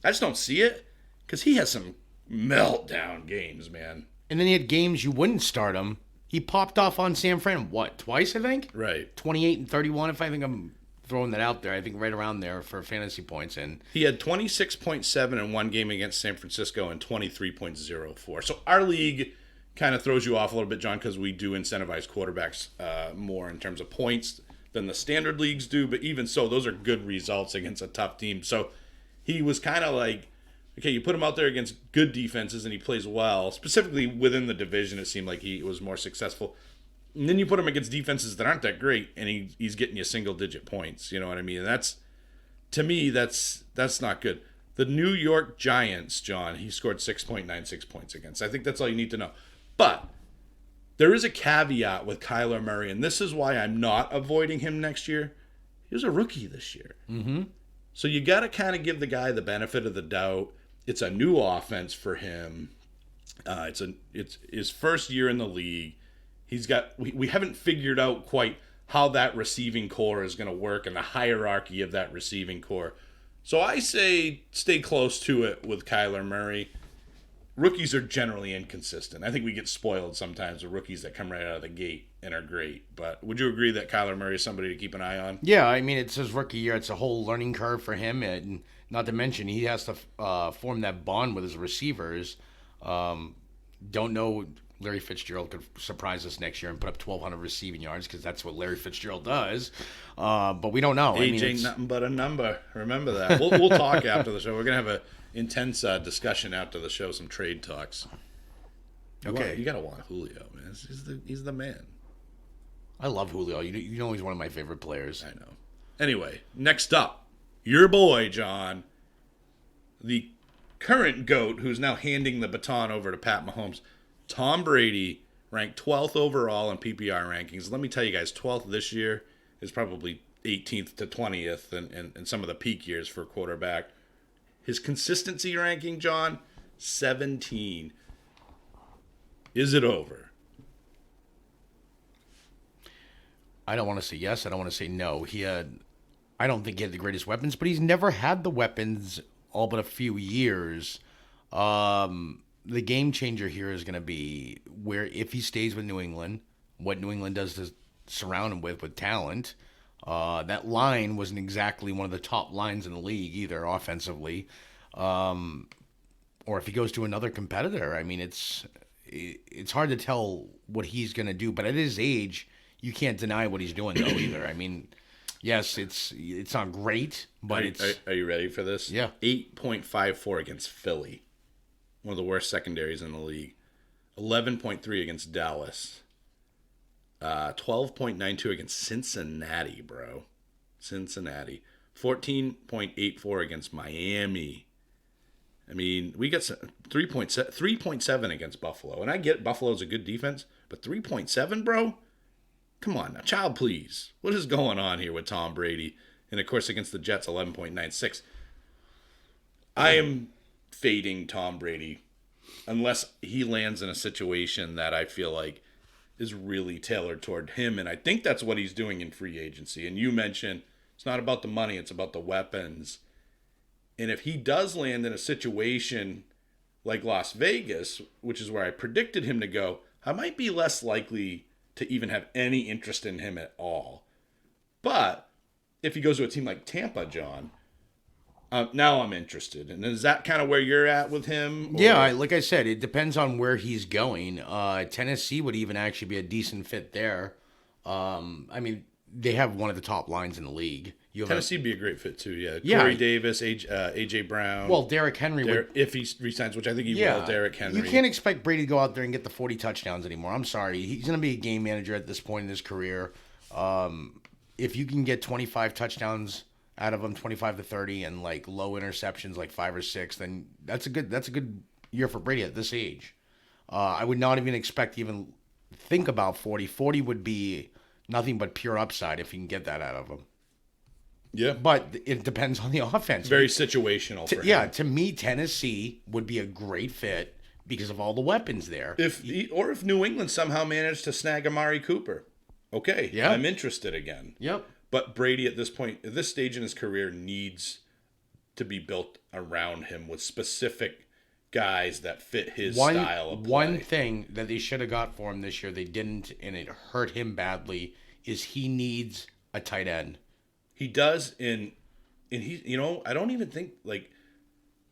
I just don't see it because he has some meltdown games, man. And then he had games you wouldn't start him. He popped off on San Fran, twice, I think? Right. 28 and 31, if I think I'm throwing that out there. I think right around there for fantasy points. And he had 26.7 in one game against San Francisco and 23.04. So our league kind of throws you off a little bit, John, because we do incentivize quarterbacks more in terms of points than the standard leagues do, but even so, those are good results against a tough team. So he was kind of like, okay, you put him out there against good defenses and he plays well. Specifically within the division, it seemed like he was more successful. And then you put him against defenses that aren't that great, and he's getting you single-digit points. You know what I mean? And that's, to me, that's not good. The New York Giants, John, he scored 6.96 points against. I think that's all you need to know. But there is a caveat with Kyler Murray, and this is why I'm not avoiding him next year. He was a rookie this year. Mm-hmm. So you got to kind of give the guy the benefit of the doubt. It's a new offense for him. It's his first year in the league. We haven't figured out quite how that receiving core is going to work and the hierarchy of that receiving core. So I say stay close to it with Kyler Murray. Rookies are generally inconsistent. I think we get spoiled sometimes with rookies that come right out of the gate and are great. But would you agree that Kyler Murray is somebody to keep an eye on? Yeah, I mean, it's his rookie year. It's a whole learning curve for him. And not to mention, he has to form that bond with his receivers. Don't know, Larry Fitzgerald could surprise us next year and put up 1,200 receiving yards because that's what Larry Fitzgerald does. But we don't know. Age ain't nothing but a number. Remember that. We'll talk after the show. We're going to have an intense discussion after the show, some trade talks. Okay. You got to want Julio, man. He's the man. I love Julio. You know he's one of my favorite players. I know. Anyway, next up, your boy, John, the current GOAT who's now handing the baton over to Pat Mahomes, Tom Brady, ranked 12th overall in PPR rankings. Let me tell you guys, 12th this year is probably 18th to 20th in some of the peak years for a quarterback. His consistency ranking, John, 17. Is it over? I don't want to say yes. I don't want to say no. I don't think he had the greatest weapons, but he's never had the weapons all but a few years. The game changer here is going to be where if he stays with New England, what New England does to surround him with talent. That line wasn't exactly one of the top lines in the league either offensively. Or if he goes to another competitor, I mean, it's hard to tell what he's going to do. But at his age, you can't deny what he's doing though either. I mean, yes, it's not great, but Are you ready for this? Yeah. 8.54 against Philly. One of the worst secondaries in the league. 11.3 against Dallas. 12.92 against Cincinnati, bro. Cincinnati. 14.84 against Miami. I mean, we got 3.7 against Buffalo. And I get Buffalo's a good defense, but 3.7, bro? Come on now, child, please. What is going on here with Tom Brady? And, of course, against the Jets, 11.96. I am fading Tom Brady unless he lands in a situation that I feel like is really tailored toward him. And I think that's what he's doing in free agency. And you mentioned it's not about the money, it's about the weapons. And if he does land in a situation like Las Vegas, which is where I predicted him to go, I might be less likely to even have any interest in him at all. But if he goes to a team like Tampa, John, now I'm interested. And is that kind of where you're at with him? Or? Yeah, like I said, it depends on where he's going. Tennessee would even actually be a decent fit there. I mean, they have one of the top lines in the league. Tennessee would be a great fit too, yeah. Yeah. Corey Davis, A.J. Brown. Well, Derrick Henry would... If he resigns, which I think he will, Derrick Henry. You can't expect Brady to go out there and get the 40 touchdowns anymore. I'm sorry. He's going to be a game manager at this point in his career. If you can get 25 touchdowns out of him, 25 to 30, and like low interceptions, like 5 or 6, then that's a good year for Brady at this age. I would not even expect to even think about 40. 40 would be nothing but pure upside if you can get that out of him. Yeah. But it depends on the offense. Very situational for him. Yeah, to me, Tennessee would be a great fit because of all the weapons there. If New England somehow managed to snag Amari Cooper, okay, yeah. I'm interested again. Yep. But Brady at this point, at this stage in his career, needs to be built around him with specific guys that fit his style of play. One thing that they should have got for him this year, they didn't, and it hurt him badly, is he needs a tight end. He does, and he, I don't even think,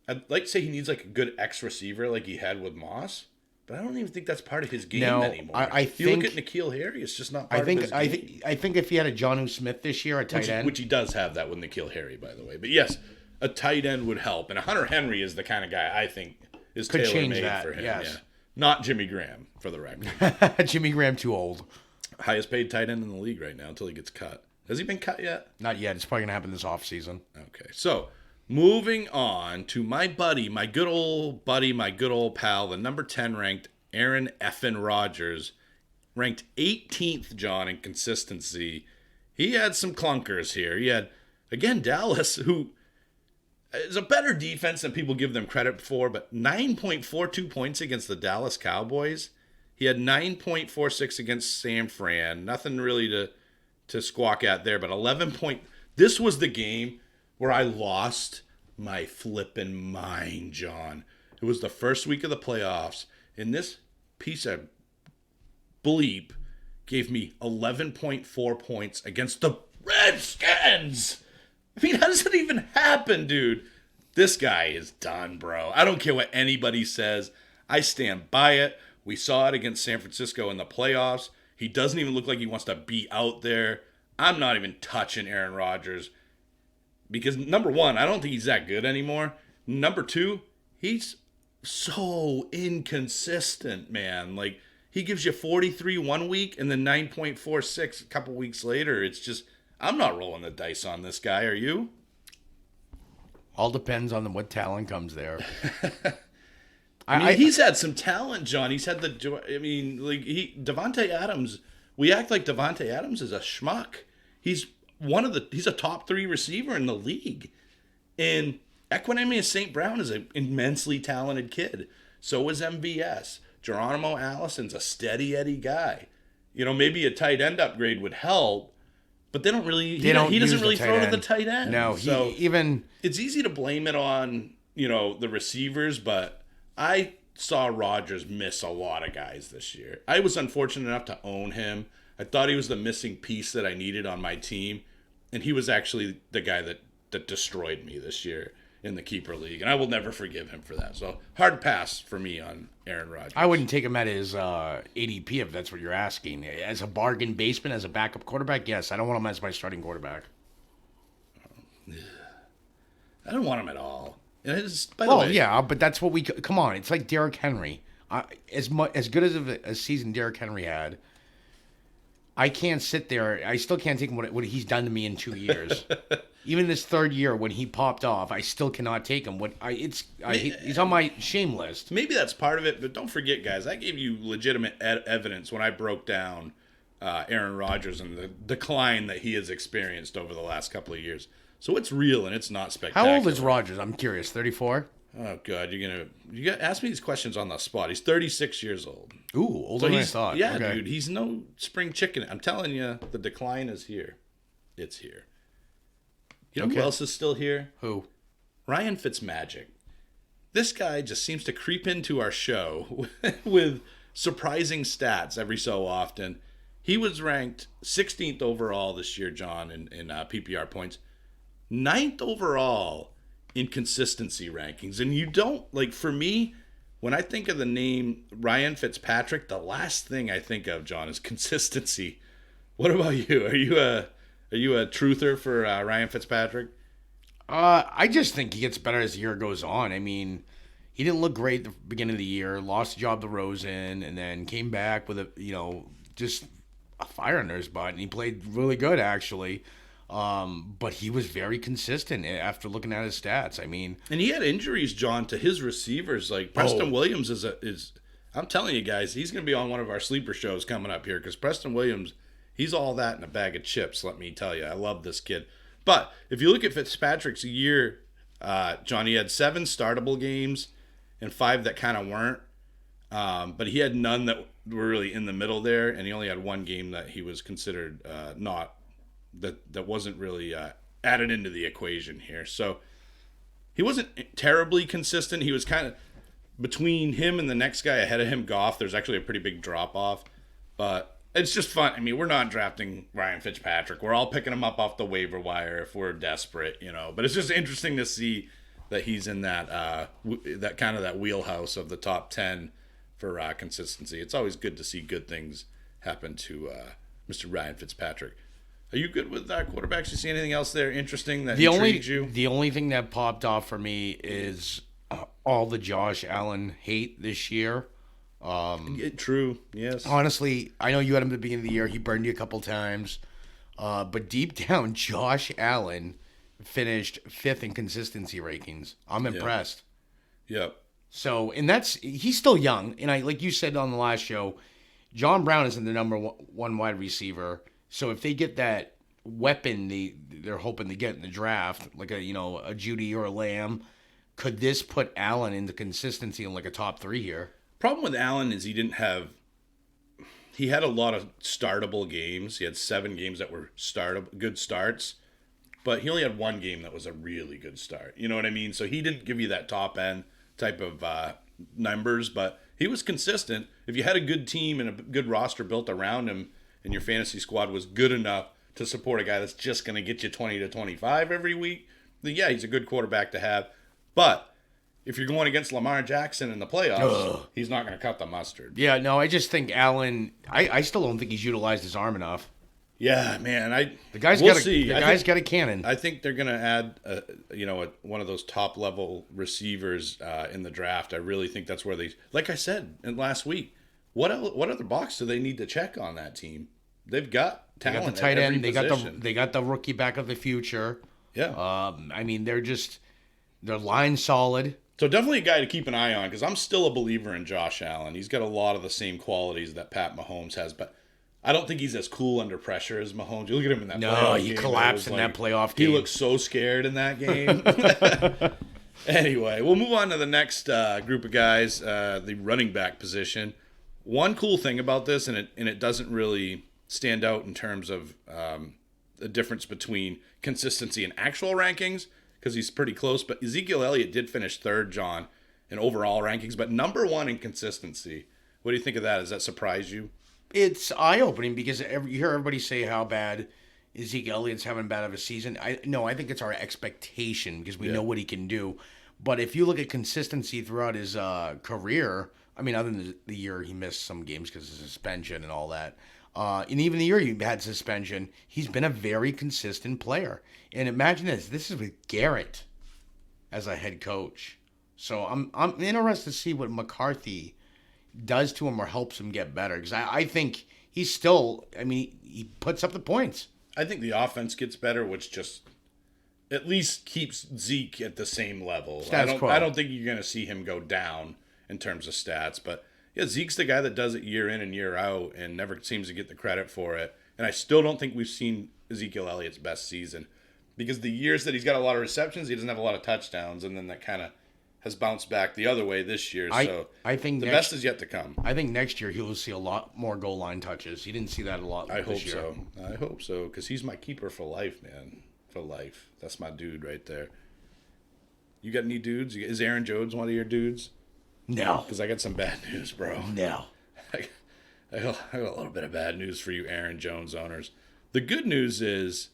I'd like to say he needs like a good X receiver like he had with Moss, but I don't even think that's part of his game anymore. I if you look at N'Keal Harry, it's just not part of his game. I think if he had a Jonnu Smith this year, a tight end. Which he does have that with N'Keal Harry, by the way. But yes, a tight end would help. And Hunter Henry is the kind of guy I think is tailor-made for him. Yes. Yeah. Not Jimmy Graham, for the record. Jimmy Graham too old. Highest paid tight end in the league right now until he gets cut. Has he been cut yet? Not yet. It's probably going to happen this offseason. Okay. So, moving on to my good old pal, the number 10 ranked Aaron effin Rodgers, ranked 18th, John, in consistency. He had some clunkers here. He had, again, Dallas, who It's a better defense than people give them credit for, but 9.42 points against the Dallas Cowboys. He had 9.46 against San Fran. Nothing really to squawk at there, but 11 point. This was the game where I lost my flippin' mind, John. It was the first week of the playoffs, and this piece of bleep gave me 11.4 points against the Redskins. I mean, how does that even happen, dude? This guy is done, bro. I don't care what anybody says. I stand by it. We saw it against San Francisco in the playoffs. He doesn't even look like he wants to be out there. I'm not even touching Aaron Rodgers because, number one, I don't think he's that good anymore. Number two, he's so inconsistent, man. Like, he gives you 43 one week and then 9.46 a couple weeks later. It's just, I'm not rolling the dice on this guy. Are you? All depends on what talent comes there. I mean, he's had some talent, John. He's had Devontae Adams. We act like Devontae Adams is a schmuck. He's a top 3 receiver in the league. And Equanimeous St. Brown is an immensely talented kid. So is MVS. Geronimo Allison's a steady Eddie guy. You know, maybe a tight end upgrade would help, but they don't really. He doesn't really throw to the tight end. No, it's easy to blame it on the receivers, but I saw Rodgers miss a lot of guys this year. I was unfortunate enough to own him. I thought he was the missing piece that I needed on my team, and he was actually the guy that destroyed me this year in the keeper league, and I will never forgive him for that. So hard pass for me on Aaron Rodgers. I wouldn't take him at his ADP if that's what you're asking. As a bargain basement, as a backup quarterback, yes. I don't want him as my starting quarterback. I don't want him at all. By the way, yeah, but that's what we... Come on, it's like Derrick Henry. As good as a season Derrick Henry had, I can't sit there. I still can't take what he's done to me in 2 years. Even this third year when he popped off, I still cannot take him. He's on my shame list. Maybe that's part of it, but don't forget, guys, I gave you legitimate evidence when I broke down Aaron Rodgers and the decline that he has experienced over the last couple of years. So it's real and it's not spectacular. How old is Rodgers? I'm curious. 34? Oh God, you got ask me these questions on the spot. He's 36 years old. Ooh, older than I thought. Yeah, okay. Dude, he's no spring chicken. I'm telling you, the decline is here. It's here. You know who else is still here? Who? Ryan Fitzmagic. This guy just seems to creep into our show with surprising stats every so often. He was ranked 16th overall this year, John, in PPR points. 9th overall in consistency rankings. And you don't, for me, when I think of the name Ryan Fitzpatrick, the last thing I think of, John, is consistency. What about you? Are you a truther for Ryan Fitzpatrick? I just think he gets better as the year goes on. I mean, he didn't look great at the beginning of the year, lost the job to Rosen, and then came back with just a fire under his butt, and he played really good, actually. But he was very consistent after looking at his stats. I mean, and he had injuries, John, to his receivers. Like Preston Williams is. I'm telling you guys, he's going to be on one of our sleeper shows coming up here because Preston Williams, he's all that in a bag of chips. Let me tell you, I love this kid. But if you look at Fitzpatrick's year, John, he had 7 startable games and 5 that kind of weren't. But he had none that were really in the middle there, and he only had 1 game that he was considered not. That wasn't really added into the equation here. So he wasn't terribly consistent. He was kind of between him and the next guy ahead of him, Goff. There's actually a pretty big drop off, but it's just fun. I mean, we're not drafting Ryan Fitzpatrick. We're all picking him up off the waiver wire if we're desperate, But it's just interesting to see that he's in that that wheelhouse of the top 10 for consistency. It's always good to see good things happen to Mr. Ryan Fitzpatrick. Are you good with quarterbacks? You see anything else there interesting that intrigues you? The only thing that popped off for me is all the Josh Allen hate this year. True, yes. Honestly, I know you had him at the beginning of the year. He burned you a couple times. But deep down, Josh Allen finished 5th in consistency rankings. I'm impressed. Yep. So, and he's still young. And like you said on the last show, John Brown isn't the number 1 wide receiver. So if they get that weapon they're hoping to get in the draft, like a Judy or a Lamb. Could this put Allen into consistency in like a top 3 here? Problem with Allen is he had a lot of startable games. He had 7 games that were good starts, but he only had 1 game that was a really good start. You know what I mean? So he didn't give you that top end type of numbers, but he was consistent. If you had a good team and a good roster built around him, and your fantasy squad was good enough to support a guy that's just going to get you 20 to 25 every week, then yeah, he's a good quarterback to have. But if you're going against Lamar Jackson in the playoffs, he's not going to cut the mustard. Yeah, no, I just think Allen. I still don't think he's utilized his arm enough. Yeah, man. The guy's got a cannon. I think they're going to add, one of those top level receivers in the draft. I really think that's where like I said last week. What other box do they need to check on that team? They've got talent. They got the tight end. Position. They got the rookie back of the future. Yeah. I mean, their line's solid. So definitely a guy to keep an eye on, because I'm still a believer in Josh Allen. He's got a lot of the same qualities that Pat Mahomes has, but I don't think he's as cool under pressure as Mahomes. You look at him in that playoff game. No, he collapsed in that playoff game. He looked so scared in that game. Anyway, we'll move on to the next group of guys, the running back position. One cool thing about this, and it doesn't really stand out in terms of the difference between consistency and actual rankings, because he's pretty close, but Ezekiel Elliott did finish 3rd, John, in overall rankings, but number 1 in consistency. What do you think of that? Does that surprise you? It's eye-opening because you hear everybody say how bad Ezekiel Elliott's having bad of a season. I think it's our expectation because we know what he can do. But if you look at consistency throughout his career, I mean, other than the year he missed some games because of suspension and all that, and even the year he had suspension, he's been a very consistent player. And imagine this is with Garrett as a head coach. So I'm interested to see what McCarthy does to him or helps him get better, because I think he's still, he puts up the points. I think the offense gets better, which just at least keeps Zeke at the same level. I don't think you're going to see him go down in terms of stats, but yeah, Zeke's the guy that does it year in and year out and never seems to get the credit for it. And I still don't think we've seen Ezekiel Elliott's best season, because the years that he's got a lot of receptions, he doesn't have a lot of touchdowns, and then that kind of has bounced back the other way this year. So I think the best is yet to come. I think next year he'll see a lot more goal line touches. He didn't see that a lot this year. I hope so, because he's my keeper for life, man. For life. That's my dude right there. You got any dudes? Is Aaron Jones one of your dudes? No. Because I got some bad news, bro. No. I got a little bit of bad news for you Aaron Jones owners. The good news is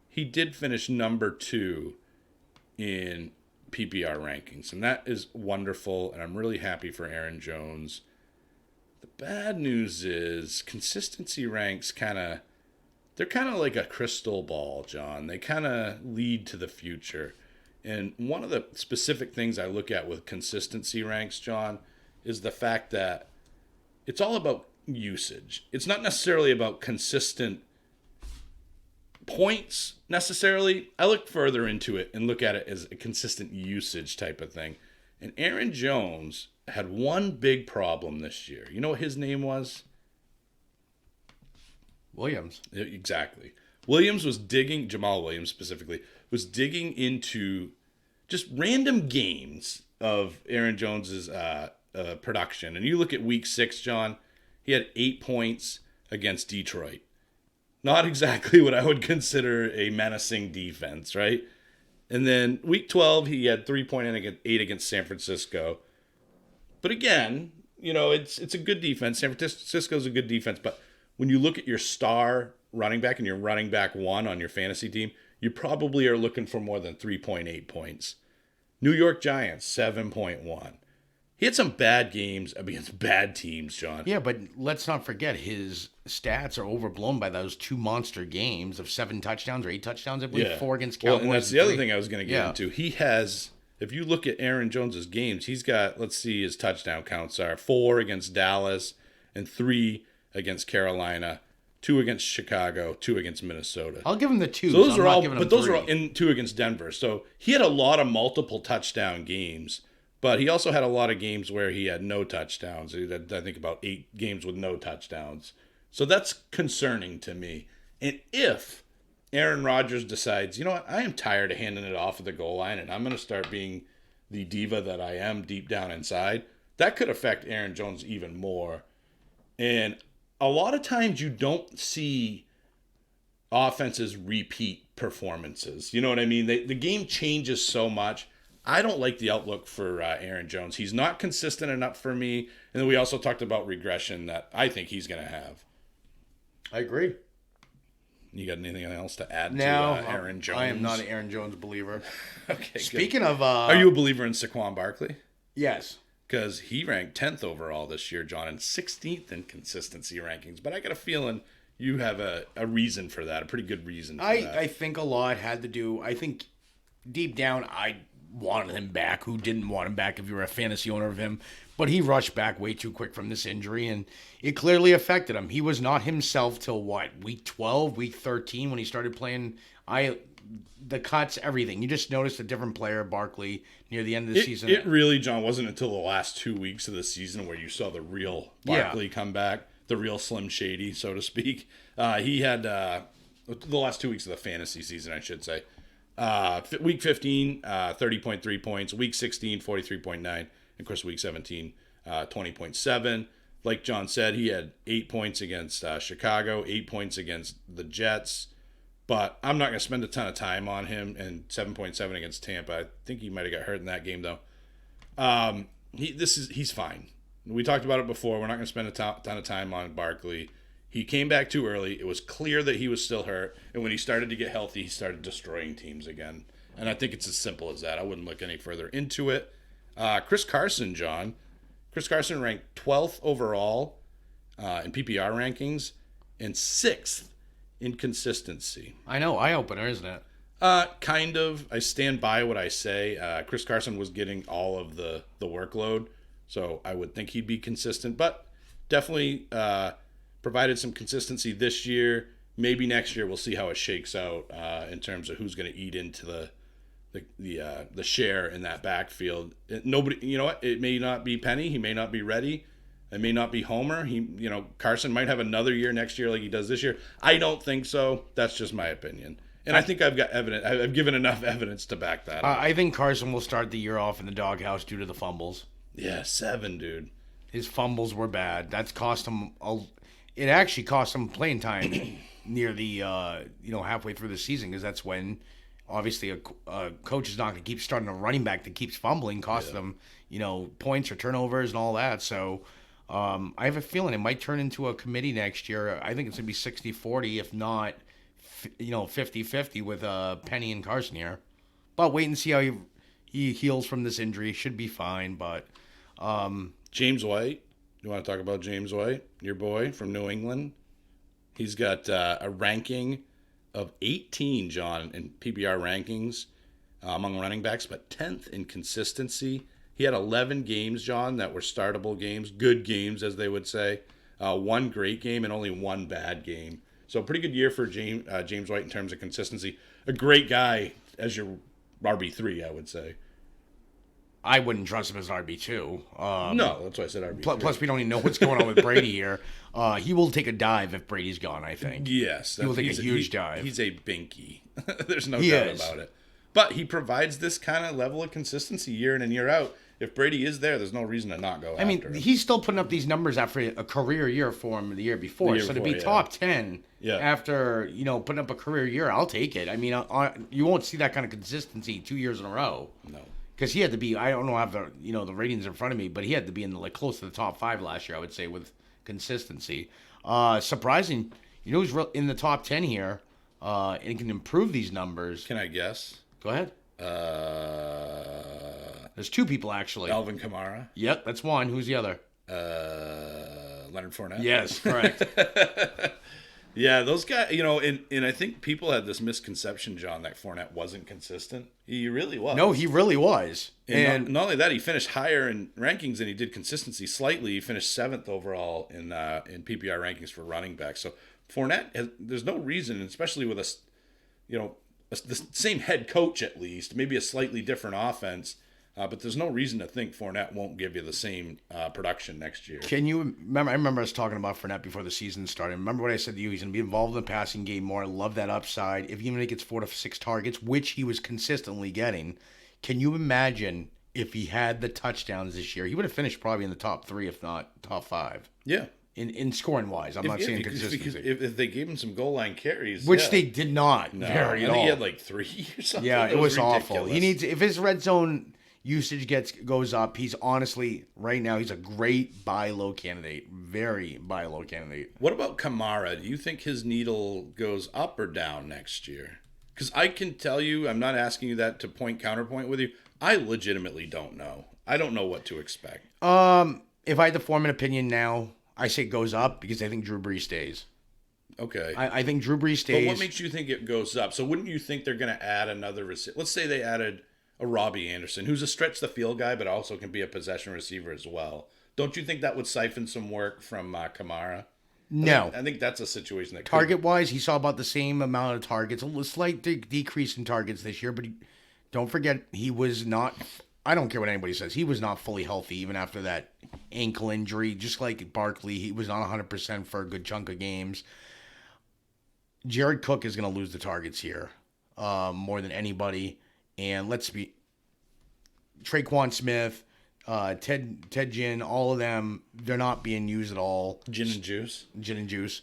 he did finish number 2 in PPR rankings, and that is wonderful, and I'm really happy for Aaron Jones. The bad news is consistency ranks they're kind of like a crystal ball, John. They kind of lead to the future. And one of the specific things I look at with consistency ranks, John, is the fact that it's all about usage. It's not necessarily about consistent points necessarily. I look further into it and look at it as a consistent usage type of thing. And Aaron Jones had one big problem this year. You know what his name was? Williams. Exactly. Jamal Williams specifically, was digging into just random games of Aaron Jones's production. And you look at week 6, John, he had 8 points against Detroit. Not exactly what I would consider a menacing defense, right? And then week 12, he had 3.8 against San Francisco. But again, it's a good defense. San Francisco's a good defense. But when you look at your star running back and your running back 1 on your fantasy team, you probably are looking for more than 3.8 points. New York Giants, 7.1. He had some bad games against bad teams, John. Yeah, but let's not forget his stats are overblown by those 2 monster games of 7 touchdowns or 8 touchdowns, I believe, 4 against Cowboys. Well, and that's the other thing I was going to get into. He has, if you look at Aaron Jones's games, he's got, let's see, his touchdown counts are 4 against Dallas and 3 against Carolina, 2 against Chicago, 2 against Minnesota. I'll give him the 2. So those are all, but those are all in 2 against Denver. So he had a lot of multiple touchdown games. But he also had a lot of games where he had no touchdowns. He had, I think, about 8 games with no touchdowns. So that's concerning to me. And if Aaron Rodgers decides, you know what, I am tired of handing it off at the goal line, and I'm going to start being the diva that I am deep down inside, that could affect Aaron Jones even more. And a lot of times you don't see offenses repeat performances. You know what I mean? The game changes so much. I don't like the outlook for Aaron Jones. He's not consistent enough for me. And then we also talked about regression that I think he's going to have. I agree. You got anything else to add to Aaron Jones? I am not an Aaron Jones believer. Okay. Speaking good. of... Are you a believer in Saquon Barkley? Yes. Because he ranked 10th overall this year, John, and 16th in consistency rankings. But I got a feeling you have a reason for that, a pretty good reason for that. I think a lot had to do... I think deep down, I wanted him back. Who didn't want him back if you were a fantasy owner of him? But he rushed back way too quick from this injury, and it clearly affected him. He was not himself till, week 12, week 13, when he started playing the cuts, everything. You just noticed a different player, Barkley, near the end of the season. It really, John, wasn't until the last 2 weeks of the season where you saw the real Barkley come back, the real Slim Shady, so to speak. He had the last 2 weeks of the fantasy season, I should say. Week 15, 30.3 points. Week 16, 43.9. And of course, week 17, 20.7. Like John said, he had 8 points against Chicago, 8 points against the Jets. But I'm not going to spend a ton of time on him. And 7.7 against Tampa. I think he might have got hurt in that game, though. He's fine. We talked about it before. We're not going to spend a ton of time on Barkley. He came back too early. It was clear that he was still hurt. And when he started to get healthy, he started destroying teams again. And I think it's as simple as that. I wouldn't look any further into it. Chris Carson, John. Chris Carson ranked 12th overall in PPR rankings and 6th in consistency. I know. Eye-opener, isn't it? Kind of. I stand by what I say. Chris Carson was getting all of the workload, so I would think he'd be consistent. But definitely provided some consistency this year. Maybe next year we'll see how it shakes out in terms of who's going to eat into the share in that backfield. Nobody, you know what? It may not be Penny. He may not be ready. It may not be Homer. Carson might have another year next year like he does this year. I don't think so. That's just my opinion. And I think I've got evidence. I've given enough evidence to back that up. I think Carson will start the year off in the doghouse due to the fumbles. Yeah, 7, dude. His fumbles were bad. That's cost him. It actually cost him playing time near the halfway through the season, because that's when obviously a coach is not going to keep starting a running back that keeps fumbling, cost them points or turnovers and all that. So I have a feeling it might turn into a committee next year. I think it's going to be 60-40, if not 50-50 with Penny and Carson here. But wait and see how he heals from this injury. Should be fine. But James White. You want to talk about James White, your boy from New England? He's got a ranking of 18, John, in PPR rankings among running backs, but 10th in consistency. He had 11 games, John, that were startable games, good games, as they would say. One great game and only one bad game. So a pretty good year for James White in terms of consistency. A great guy as your RB3, I would say. I wouldn't trust him as an RB2. No, that's why I said RB3. Plus, we don't even know what's going on with Brady here. He will take a dive if Brady's gone, I think. Yes. He will take a huge dive. He's a binky. There's no doubt about it. But he provides this kind of level of consistency year in and year out. If Brady is there, there's no reason to not go after him. He's still putting up these numbers after a career year for him the year before. To be top 10 after, putting up a career year, I'll take it. You won't see that kind of consistency 2 years in a row. No. Because he had to be, I don't know, I have the ratings in front of me, but he had to be in close to the top 5 last year, I would say, with consistency. Surprising, who's in the top 10 here and can improve these numbers. Can I guess? Go ahead. There's 2 people, actually. Alvin Kamara. Yep, that's one. Who's the other? Leonard Fournette. Yes, correct. Yeah, those guys, and I think people had this misconception, John, that Fournette wasn't consistent. He really was. No, he really was. And not only that, he finished higher in rankings than he did consistency slightly. He finished 7th overall in PPR rankings for running backs. So Fournette, there's no reason, especially with the same head coach at least, maybe a slightly different offense. But there's no reason to think Fournette won't give you the same production next year. Can you remember? I remember us talking about Fournette before the season started. Remember what I said to you? He's going to be involved in the passing game more. I love that upside. If even he gets 4 to 6 targets, which he was consistently getting, can you imagine if he had the touchdowns this year? He would have finished probably in the top 3, if not top 5. Yeah. In scoring wise, I'm not saying consistency. If they gave him some goal line carries, which they did not no, very I at think all. he had like 3 or something. Yeah, it was ridiculous. awful. He needs, if his red zone usage goes up, he's honestly right now he's a great buy low candidate, very buy low candidate. What about Kamara? Do you think his needle goes up or down next year? Because I can tell you, I'm not asking you that to counterpoint with you. I legitimately don't know. I don't know what to expect. If I had to form an opinion now, I say it goes up because I think Drew Brees stays. Okay. I think Drew Brees stays. But what makes you think it goes up? So wouldn't you think they're going to add another receiver? Let's say they added a Robbie Anderson, who's a stretch the field guy, but also can be a possession receiver as well. Don't you think that would siphon some work from Kamara? No. I think that's a situation that Target-wise, he saw about the same amount of targets, a slight decrease in targets this year, but don't forget, he was not, I don't care what anybody says, he was not fully healthy even after that ankle injury. Just like Barkley, he was not 100% for a good chunk of games. Jared Cook is going to lose the targets here more than anybody. And let's be, Traquan Smith, Ted Ginn, all of them, they're not being used at all. Gin and juice.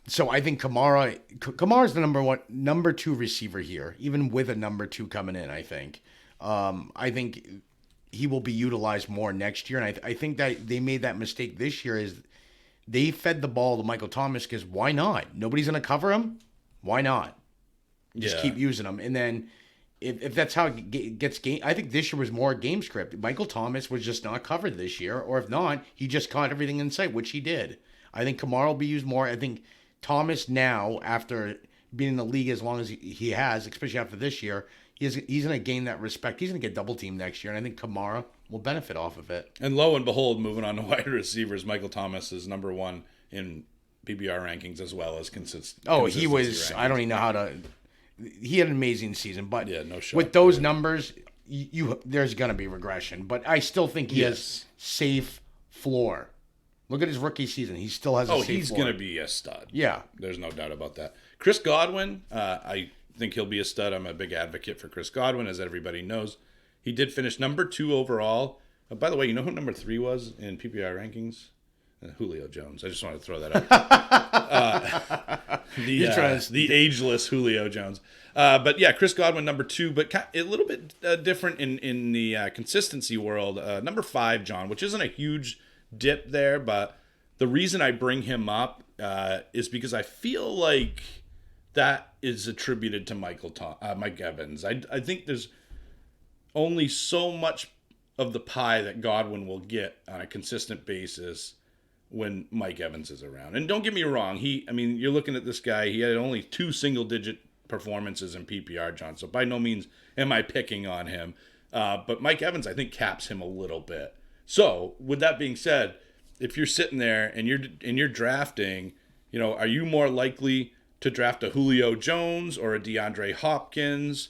So I think Kamara's the number 2 receiver here, even with a number 2 coming in. I think he will be utilized more next year, and I think that they made that mistake this year is they fed the ball to Michael Thomas because why not? Nobody's gonna cover him. Why not? Just keep using him, and then. If that's how it gets game, I think this year was more game script. Michael Thomas was just not covered this year, or if not, he just caught everything in sight, which he did. I think Kamara will be used more. I think Thomas now, after being in the league as long as he has, especially after this year, he's going to gain that respect. He's going to get double teamed next year, and I think Kamara will benefit off of it. And lo and behold, moving on to wide receivers, Michael Thomas is number 1 in PPR rankings as well as consistent. Oh, he was. Rankings. I don't even know how to. He had an amazing season, but no with those numbers, there's going to be regression. But I still think he has safe floor. Look at his rookie season; he still has. He's going to be a stud. Yeah, there's no doubt about that. Chris Godwin, I think he'll be a stud. I'm a big advocate for Chris Godwin, as everybody knows. He did finish number 2 overall. By the way, you know who number 3 was in PPR rankings? Julio Jones. I just wanted to throw that out. The ageless Julio Jones. But yeah, Chris Godwin, number 2, but a little bit different in the consistency world. Number 5, John, which isn't a huge dip there, but the reason I bring him up is because I feel like that is attributed to Mike Evans. I think there's only so much of the pie that Godwin will get on a consistent basis when Mike Evans is around. And don't get me wrong, you're looking at this guy, he had only 2 single-digit performances in PPR, John, so by no means am I picking on him. But Mike Evans, I think, caps him a little bit. So, with that being said, if you're sitting there and you're drafting, are you more likely to draft a Julio Jones or a DeAndre Hopkins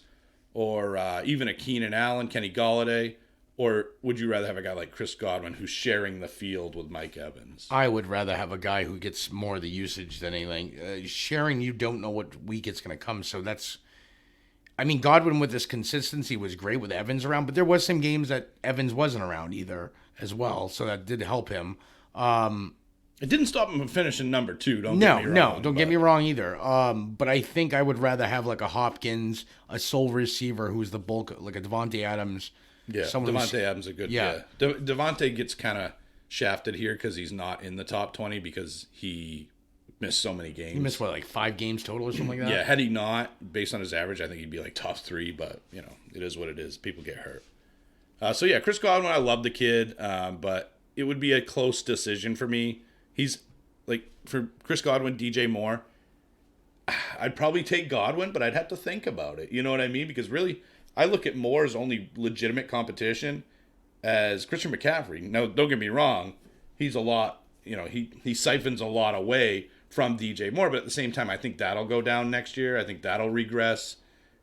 or even a Keenan Allen, Kenny Golladay? Or would you rather have a guy like Chris Godwin who's sharing the field with Mike Evans? I would rather have a guy who gets more of the usage than anything. Sharing, you don't know what week it's going to come. So Godwin with this consistency was great with Evans around, but there was some games that Evans wasn't around either as well. So that did help him. It didn't stop him from finishing number 2. Don't get me wrong. Don't get me wrong either. But I think I would rather have like a Hopkins, a sole receiver who's the bulk, like a Devontae Adams. Yeah, Devontae Adams is a good. Yeah, Devontae gets kind of shafted here because he's not in the top 20 because he missed so many games. He missed like 5 games total or something like that. Yeah, had he not, based on his average, I think he'd be like top 3. But it is what it is. People get hurt. So yeah, Chris Godwin, I love the kid, but it would be a close decision for me. He's like for Chris Godwin, DJ Moore. I'd probably take Godwin, but I'd have to think about it. You know what I mean? Because really, I look at Moore's only legitimate competition as Christian McCaffrey. Now, don't get me wrong. He's a lot, he siphons a lot away from DJ Moore, but at the same time, I think that'll go down next year. I think that'll regress.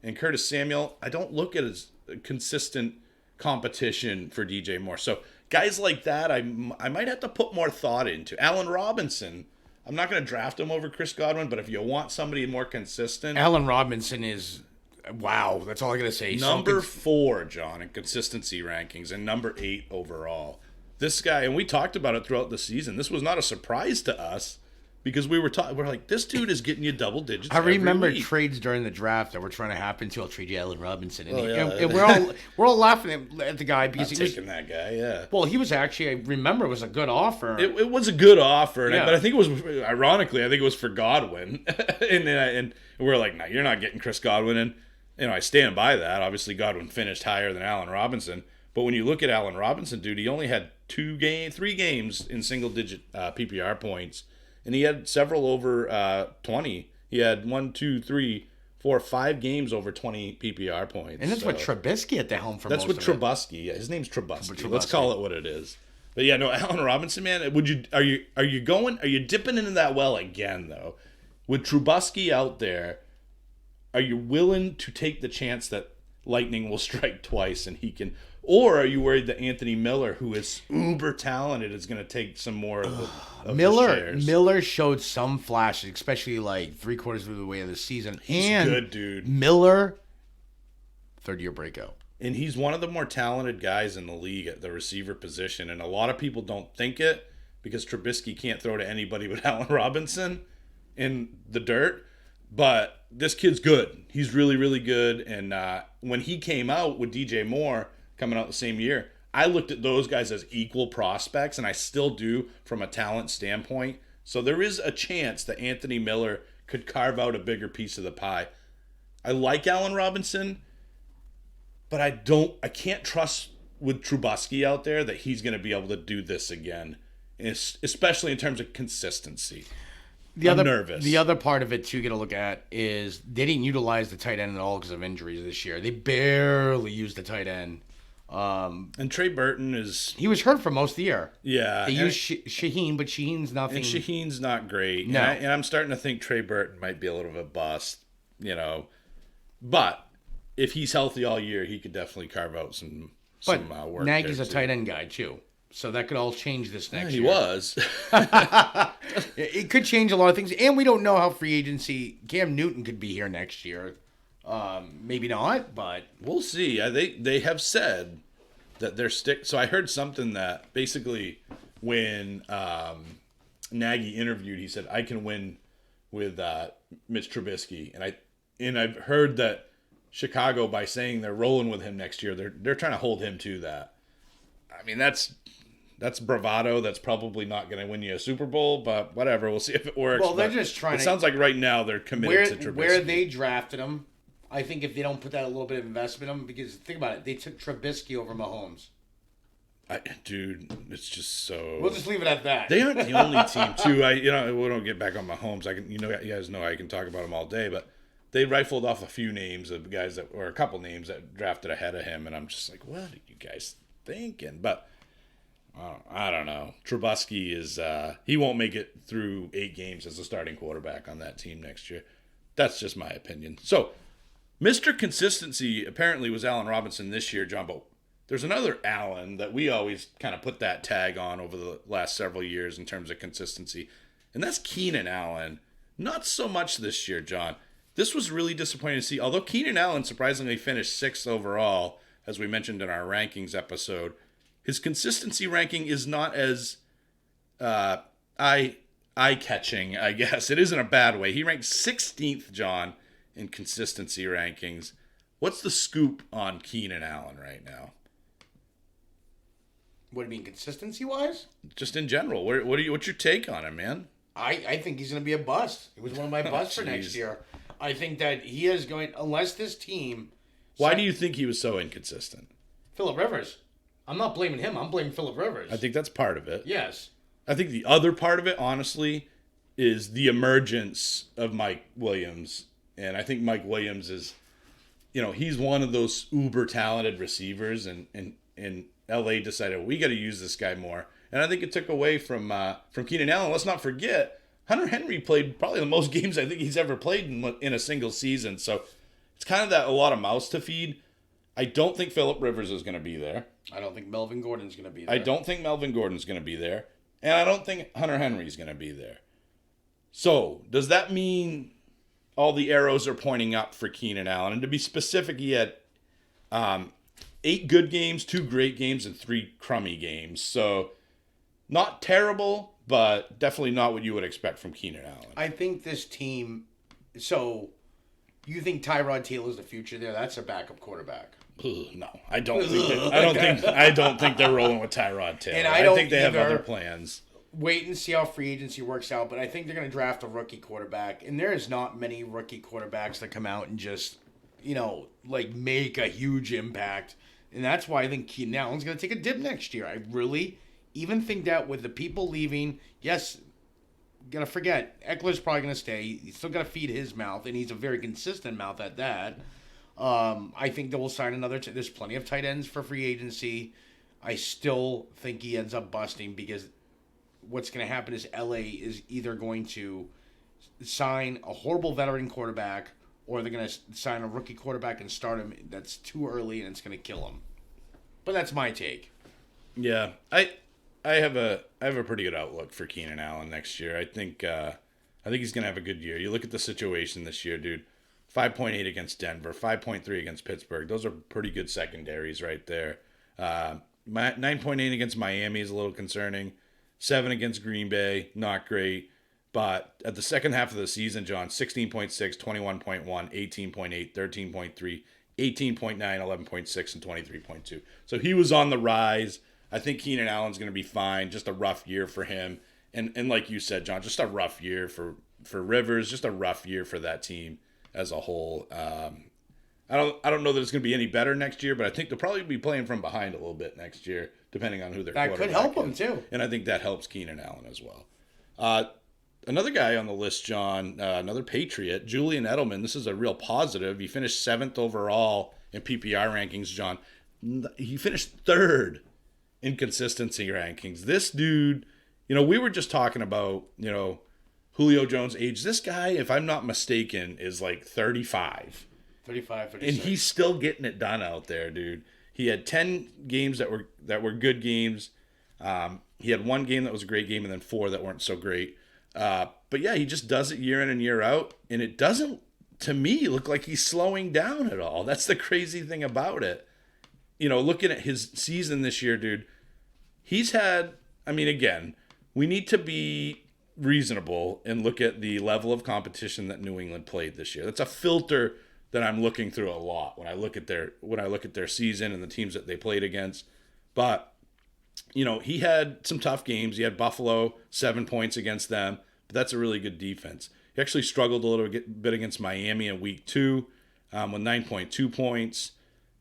And Curtis Samuel, I don't look at as consistent competition for DJ Moore. So guys like that, I might have to put more thought into. Allen Robinson, I'm not going to draft him over Chris Godwin, but if you want somebody more consistent, Allen Robinson is, wow, that's all I got to say. number 4, John, in consistency rankings, and number 8 overall. This guy, and we talked about it throughout the season. This was not a surprise to us because we're like, this dude is getting you double digits. I remember every week. trades during the draft that were trying to happen to. I'll trade you Allen Robinson, and, yeah. and we're all laughing at the guy because I'm he was taking that guy. Yeah. well, he was actually, I remember, it was a good offer. It was a good offer, Yeah. but I think it was, ironically, I think it was for Godwin, and we're like, no, you're not getting Chris Godwin, and I stand by that. Obviously, Godwin finished higher than Allen Robinson, but when you look at Allen Robinson, dude, he only had 3 games in single-digit PPR points, and he had several over 20. He had 5 games over 20 PPR points, and that's what Trubisky at the helm for. That's most what of it. Trubisky. Yeah, his name's Trubisky. Trubisky. Let's call it what it is. But yeah, no, Allen Robinson, man. Are you dipping into that well again though? With Trubisky out there, are you willing to take the chance that lightning will strike twice and he can, or are you worried that Anthony Miller, who is uber talented, is going to take some more of the shares? Miller showed some flashes, especially like 3/4 of the way of the season. He's good, dude. Miller, 3rd-year breakout. And he's one of the more talented guys in the league at the receiver position. And a lot of people don't think it because Trubisky can't throw to anybody but Allen Robinson in the dirt. But this kid's good. He's really, really good. And when he came out with DJ Moore coming out the same year, I looked at those guys as equal prospects, and I still do from a talent standpoint. So there is a chance that Anthony Miller could carve out a bigger piece of the pie. I like Allen Robinson, but I can't trust with Trubisky out there that he's going to be able to do this again, especially in terms of consistency. I'm nervous. The other part of it, too, you got to look at is they didn't utilize the tight end at all because of injuries this year. They barely used the tight end. And Trey Burton he was hurt for most of the year. Yeah. They used Shaheen, but Shaheen's nothing. And Shaheen's not great. No. And I'm starting to think Trey Burton might be a little bit of a bust, But if he's healthy all year, he could definitely carve out some work. Nagy's a tight end guy, too. So that could all change this next year. He was. It could change a lot of things. And we don't know how free agency, Cam Newton could be here next year. Maybe not, but We'll see. They have said that they're So I heard something that basically when Nagy interviewed, he said, I can win with Mitch Trubisky. And I've heard that Chicago, by saying they're rolling with him next year, they're trying to hold him to that. I mean, that's bravado. That's probably not going to win you a Super Bowl, but whatever. We'll see if it works. Well, they're just trying It to- sounds like right now they're committed to Trubisky. where they drafted him, I think if they don't put that a little bit of investment in him, because think about it, they took Trubisky over Mahomes. Dude, it's just so. We'll just leave it at that. They aren't the only team, too. We don't get back on Mahomes. You guys know I can talk about him all day, but they rifled off a few names of guys or a couple names that drafted ahead of him, and I'm just like, what are you guys thinking? But I don't know. Trubisky is he won't make it through 8 games as a starting quarterback on that team next year. That's just my opinion. So, Mr. Consistency apparently was Allen Robinson this year, John, but there's another Allen that we always kind of put that tag on over the last several years in terms of consistency, and that's Keenan Allen. Not so much this year, John. This was really disappointing to see. Although Keenan Allen surprisingly finished 6th overall, as we mentioned in our rankings episode, his consistency ranking is not as eye-catching, I guess. It isn't a bad way. He ranked 16th, John, in consistency rankings. What's the scoop on Keenan Allen right now? What do you mean, consistency-wise? Just in general, what's your take on him, man? I think he's going to be a bust. He was one of my busts for next year. I think that he is going, unless this team... Why do you think he was so inconsistent? Phillip Rivers. I'm not blaming him. I'm blaming Phillip Rivers. I think that's part of it. Yes. I think the other part of it, honestly, is the emergence of Mike Williams. And I think Mike Williams is, he's one of those uber talented receivers, and LA decided, we got to use this guy more. And I think it took away from Keenan Allen. Let's not forget, Hunter Henry played probably the most games I think he's ever played in a single season. So it's kind of a lot of mouths to feed. I don't think Phillip Rivers is going to be there. I don't think Melvin Gordon's going to be there. I don't think Melvin Gordon's going to be there. And I don't think Hunter Henry's going to be there. So, does that mean all the arrows are pointing up for Keenan Allen? And to be specific, he had 8 good games, 2 great games, and 3 crummy games. So, not terrible, but definitely not what you would expect from Keenan Allen. I think this team... So, you think Tyrod Taylor's the future there? That's a backup quarterback. No, I don't think I don't think they're rolling with Tyrod Taylor. And I think they have other plans. Wait and see how free agency works out, but I think they're going to draft a rookie quarterback, and there is not many rookie quarterbacks that come out and just, make a huge impact, and that's why I think Keenan Allen's going to take a dip next year. I really even think that with the people leaving, yes, gotta forget, Eckler's probably going to stay. He's still got to feed his mouth, and he's a very consistent mouth at that. I think they will sign another. There's plenty of tight ends for free agency. I still think he ends up busting because what's going to happen is LA is either going to sign a horrible veteran quarterback or they're going to sign a rookie quarterback and start him. That's too early and it's going to kill him. But that's my take. Yeah, I have a pretty good outlook for Keenan Allen next year. I think he's going to have a good year. You look at the situation this year, dude. 5.8 against Denver, 5.3 against Pittsburgh. Those are pretty good secondaries right there. 9.8 against Miami is a little concerning. 7 against Green Bay, not great. But at the second half of the season, John, 16.6, 21.1, 18.8, 13.3, 18.9, 11.6, and 23.2. So he was on the rise. I think Keenan Allen's going to be fine. Just a rough year for him. And like you said, John, just a rough year for Rivers. Just a rough year for that team as a whole. I don't know that it's going to be any better next year, but I think they'll probably be playing from behind a little bit next year, depending on who their quarterback is. That could help them, too. And I think that helps Keenan Allen as well. Another guy on the list, John, another Patriot, Julian Edelman. This is a real positive. He finished 7th overall in PPR rankings, John. He finished 3rd in consistency rankings. This dude, we were just talking about, Julio Jones' age. This guy, if I'm not mistaken, is like 35. 35, 36. And he's still getting it done out there, dude. He had 10 games that were good games. He had 1 game that was a great game and then 4 that weren't so great. But yeah, he just does it year in and year out. And it doesn't, to me, look like he's slowing down at all. That's the crazy thing about it. Looking at his season this year, dude, he's had, again, we need to be reasonable and look at the level of competition that New England played this year. That's a filter that I'm looking through a lot when I look at their season and the teams that they played against. But he had some tough games. He had Buffalo, 7 points against them, but that's a really good defense. He actually struggled a little bit against Miami in week 2 with 9.2 points.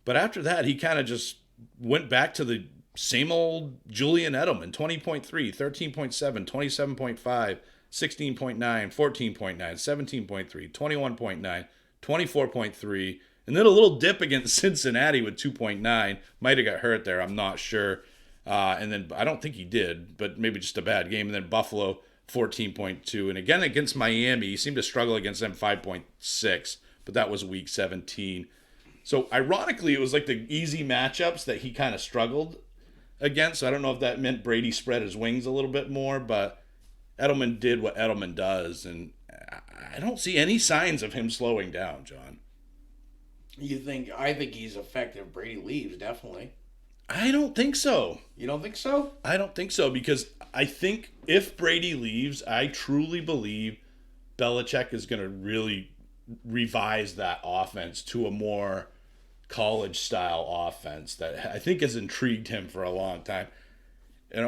But after that, he kind of just went back to the same old Julian Edelman, 20.3, 13.7, 27.5, 16.9, 14.9, 17.3, 21.9, 24.3, and then a little dip against Cincinnati with 2.9. Might have got hurt there, I'm not sure. And then I don't think he did, but maybe just a bad game. And then Buffalo, 14.2. And again, against Miami, he seemed to struggle against them, 5.6, but that was week 17. So ironically, it was like the easy matchups that he kind of struggled against. So I don't know if that meant Brady spread his wings a little bit more, but Edelman did what Edelman does, and I don't see any signs of him slowing down, John. I think he's effective. Brady leaves, definitely. I don't think so. You don't think so? I don't think so, because I think if Brady leaves, I truly believe Belichick is going to really revise that offense to a more college-style offense that I think has intrigued him for a long time.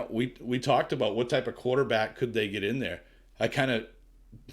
We talked about what type of quarterback could they get in there. I kind of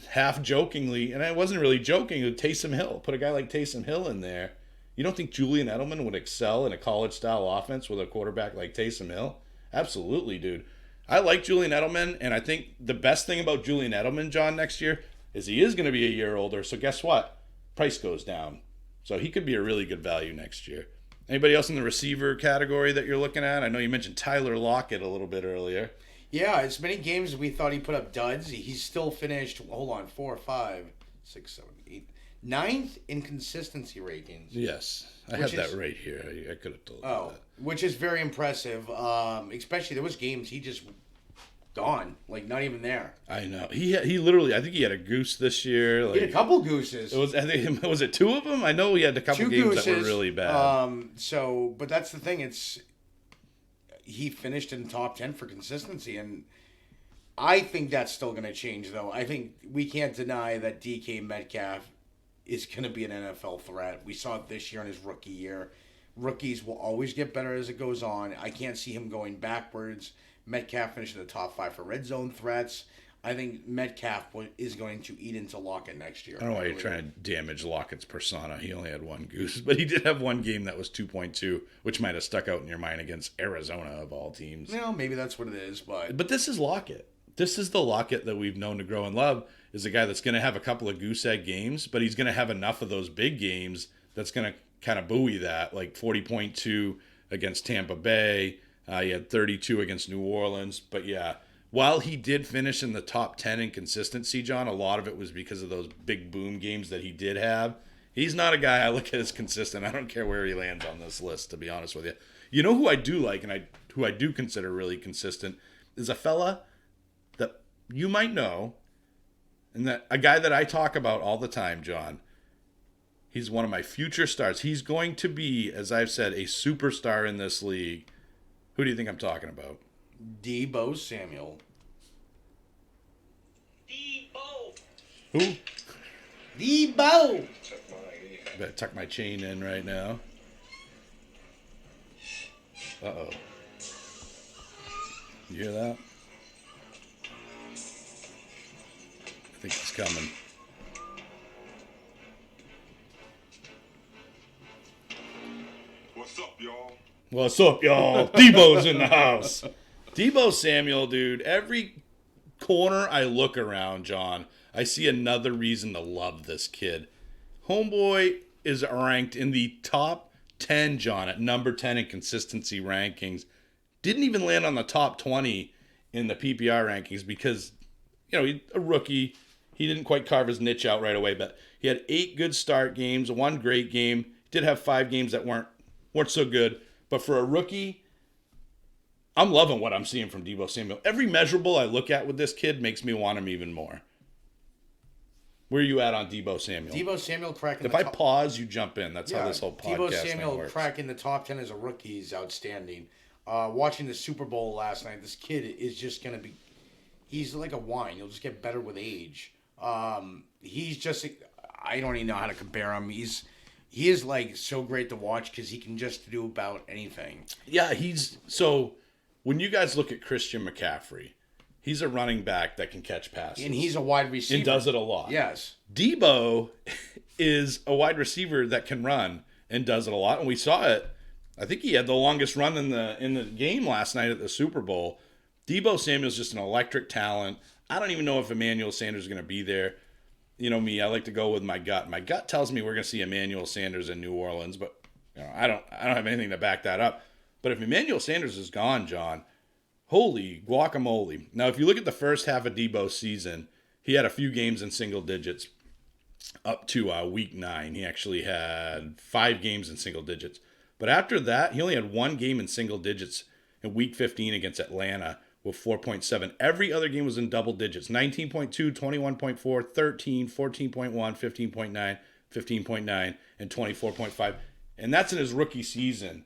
half-jokingly, and I wasn't really joking, with Taysom Hill. Put a guy like Taysom Hill in there. You don't think Julian Edelman would excel in a college-style offense with a quarterback like Taysom Hill? Absolutely, dude. I like Julian Edelman, and I think the best thing about Julian Edelman, John, next year is he is going to be a year older. So guess what? Price goes down. So he could be a really good value next year. Anybody else in the receiver category that you're looking at? I know you mentioned Tyler Lockett a little bit earlier. Yeah, as many games we thought he put up duds. He's still finished, 4, 5, 6, 7, 8, 9th in consistency rankings. Yes. I had that right here. I could have told you that. Which is very impressive. Especially there was games he just gone, like not even there. I know. He literally, I think he had a goose this year. Like, He had a couple gooses. Was it 2 of them? I know he had a couple games that were really bad. But that's the thing. He finished in the top 10 for consistency, and I think that's still going to change, though. I think we can't deny that DK Metcalf is going to be an NFL threat. We saw it this year in his rookie year. Rookies will always get better as it goes on. I can't see him going backwards. Metcalf finished in the top 5 for red zone threats. I think Metcalf is going to eat into Lockett next year. I don't know why you're trying to damage Lockett's persona. He only had 1 goose, but he did have 1 game that was 2.2, which might have stuck out in your mind against Arizona of all teams. No, maybe that's what it is, But this is Lockett. This is the Lockett that we've known to grow and love, is a guy that's going to have a couple of goose egg games, but he's going to have enough of those big games that's going to kind of buoy that, like 40.2 against Tampa Bay. He had 32 against New Orleans. But yeah, while he did finish in the top 10 in consistency, John, a lot of it was because of those big boom games that he did have. He's not a guy I look at as consistent. I don't care where he lands on this list, to be honest with you. You know who I do like and who I do consider really consistent is a fella that you might know, and that a guy that I talk about all the time, John. He's one of my future stars. He's going to be, as I've said, a superstar in this league. Who do you think I'm talking about? Deebo Samuel. Who? Deebo! Better tuck my chain in right now. Uh-oh. You hear that? I think he's coming. What's up, y'all? What's up, y'all? Debo's in the house. Deebo Samuel, dude. Every corner I look around, John, I see another reason to love this kid. Homeboy is ranked in the top 10, John, at number 10 in consistency rankings. Didn't even land on the top 20 in the PPR rankings because, he's a rookie. He didn't quite carve his niche out right away, but he had 8 good start games, 1 great game. Did have 5 games that weren't so good. But for a rookie, I'm loving what I'm seeing from Deebo Samuel. Every measurable I look at with this kid makes me want him even more. Where are you at on Deebo Samuel? Deebo Samuel cracking If I pause, you jump in. That's how this whole podcast Deebo Samuel works. cracking the top 10 as a rookie is outstanding. Watching the Super Bowl last night, this kid is just going to be... He's like a wine. He'll just get better with age. He's just... I don't even know how to compare him. He is like so great to watch because he can just do about anything. Yeah, so when you guys look at Christian McCaffrey, he's a running back that can catch passes. And he's a wide receiver. And does it a lot. Yes. Deebo is a wide receiver that can run and does it a lot. And we saw it. I think he had the longest run in the game last night at the Super Bowl. Deebo Samuel's just an electric talent. I don't even know if Emmanuel Sanders is going to be there. You know me, I like to go with my gut. My gut tells me we're going to see Emmanuel Sanders in New Orleans, but I don't have anything to back that up. But if Emmanuel Sanders is gone, John, holy guacamole. Now, if you look at the first half of Deebo's season, he had a few games in single digits up to week 9. He actually had 5 games in single digits. But after that, he only had 1 game in single digits in week 15 against Atlanta with 4.7. Every other game was in double digits. 19.2, 21.4, 13, 14.1, 15.9, 15.9, and 24.5. And that's in his rookie season.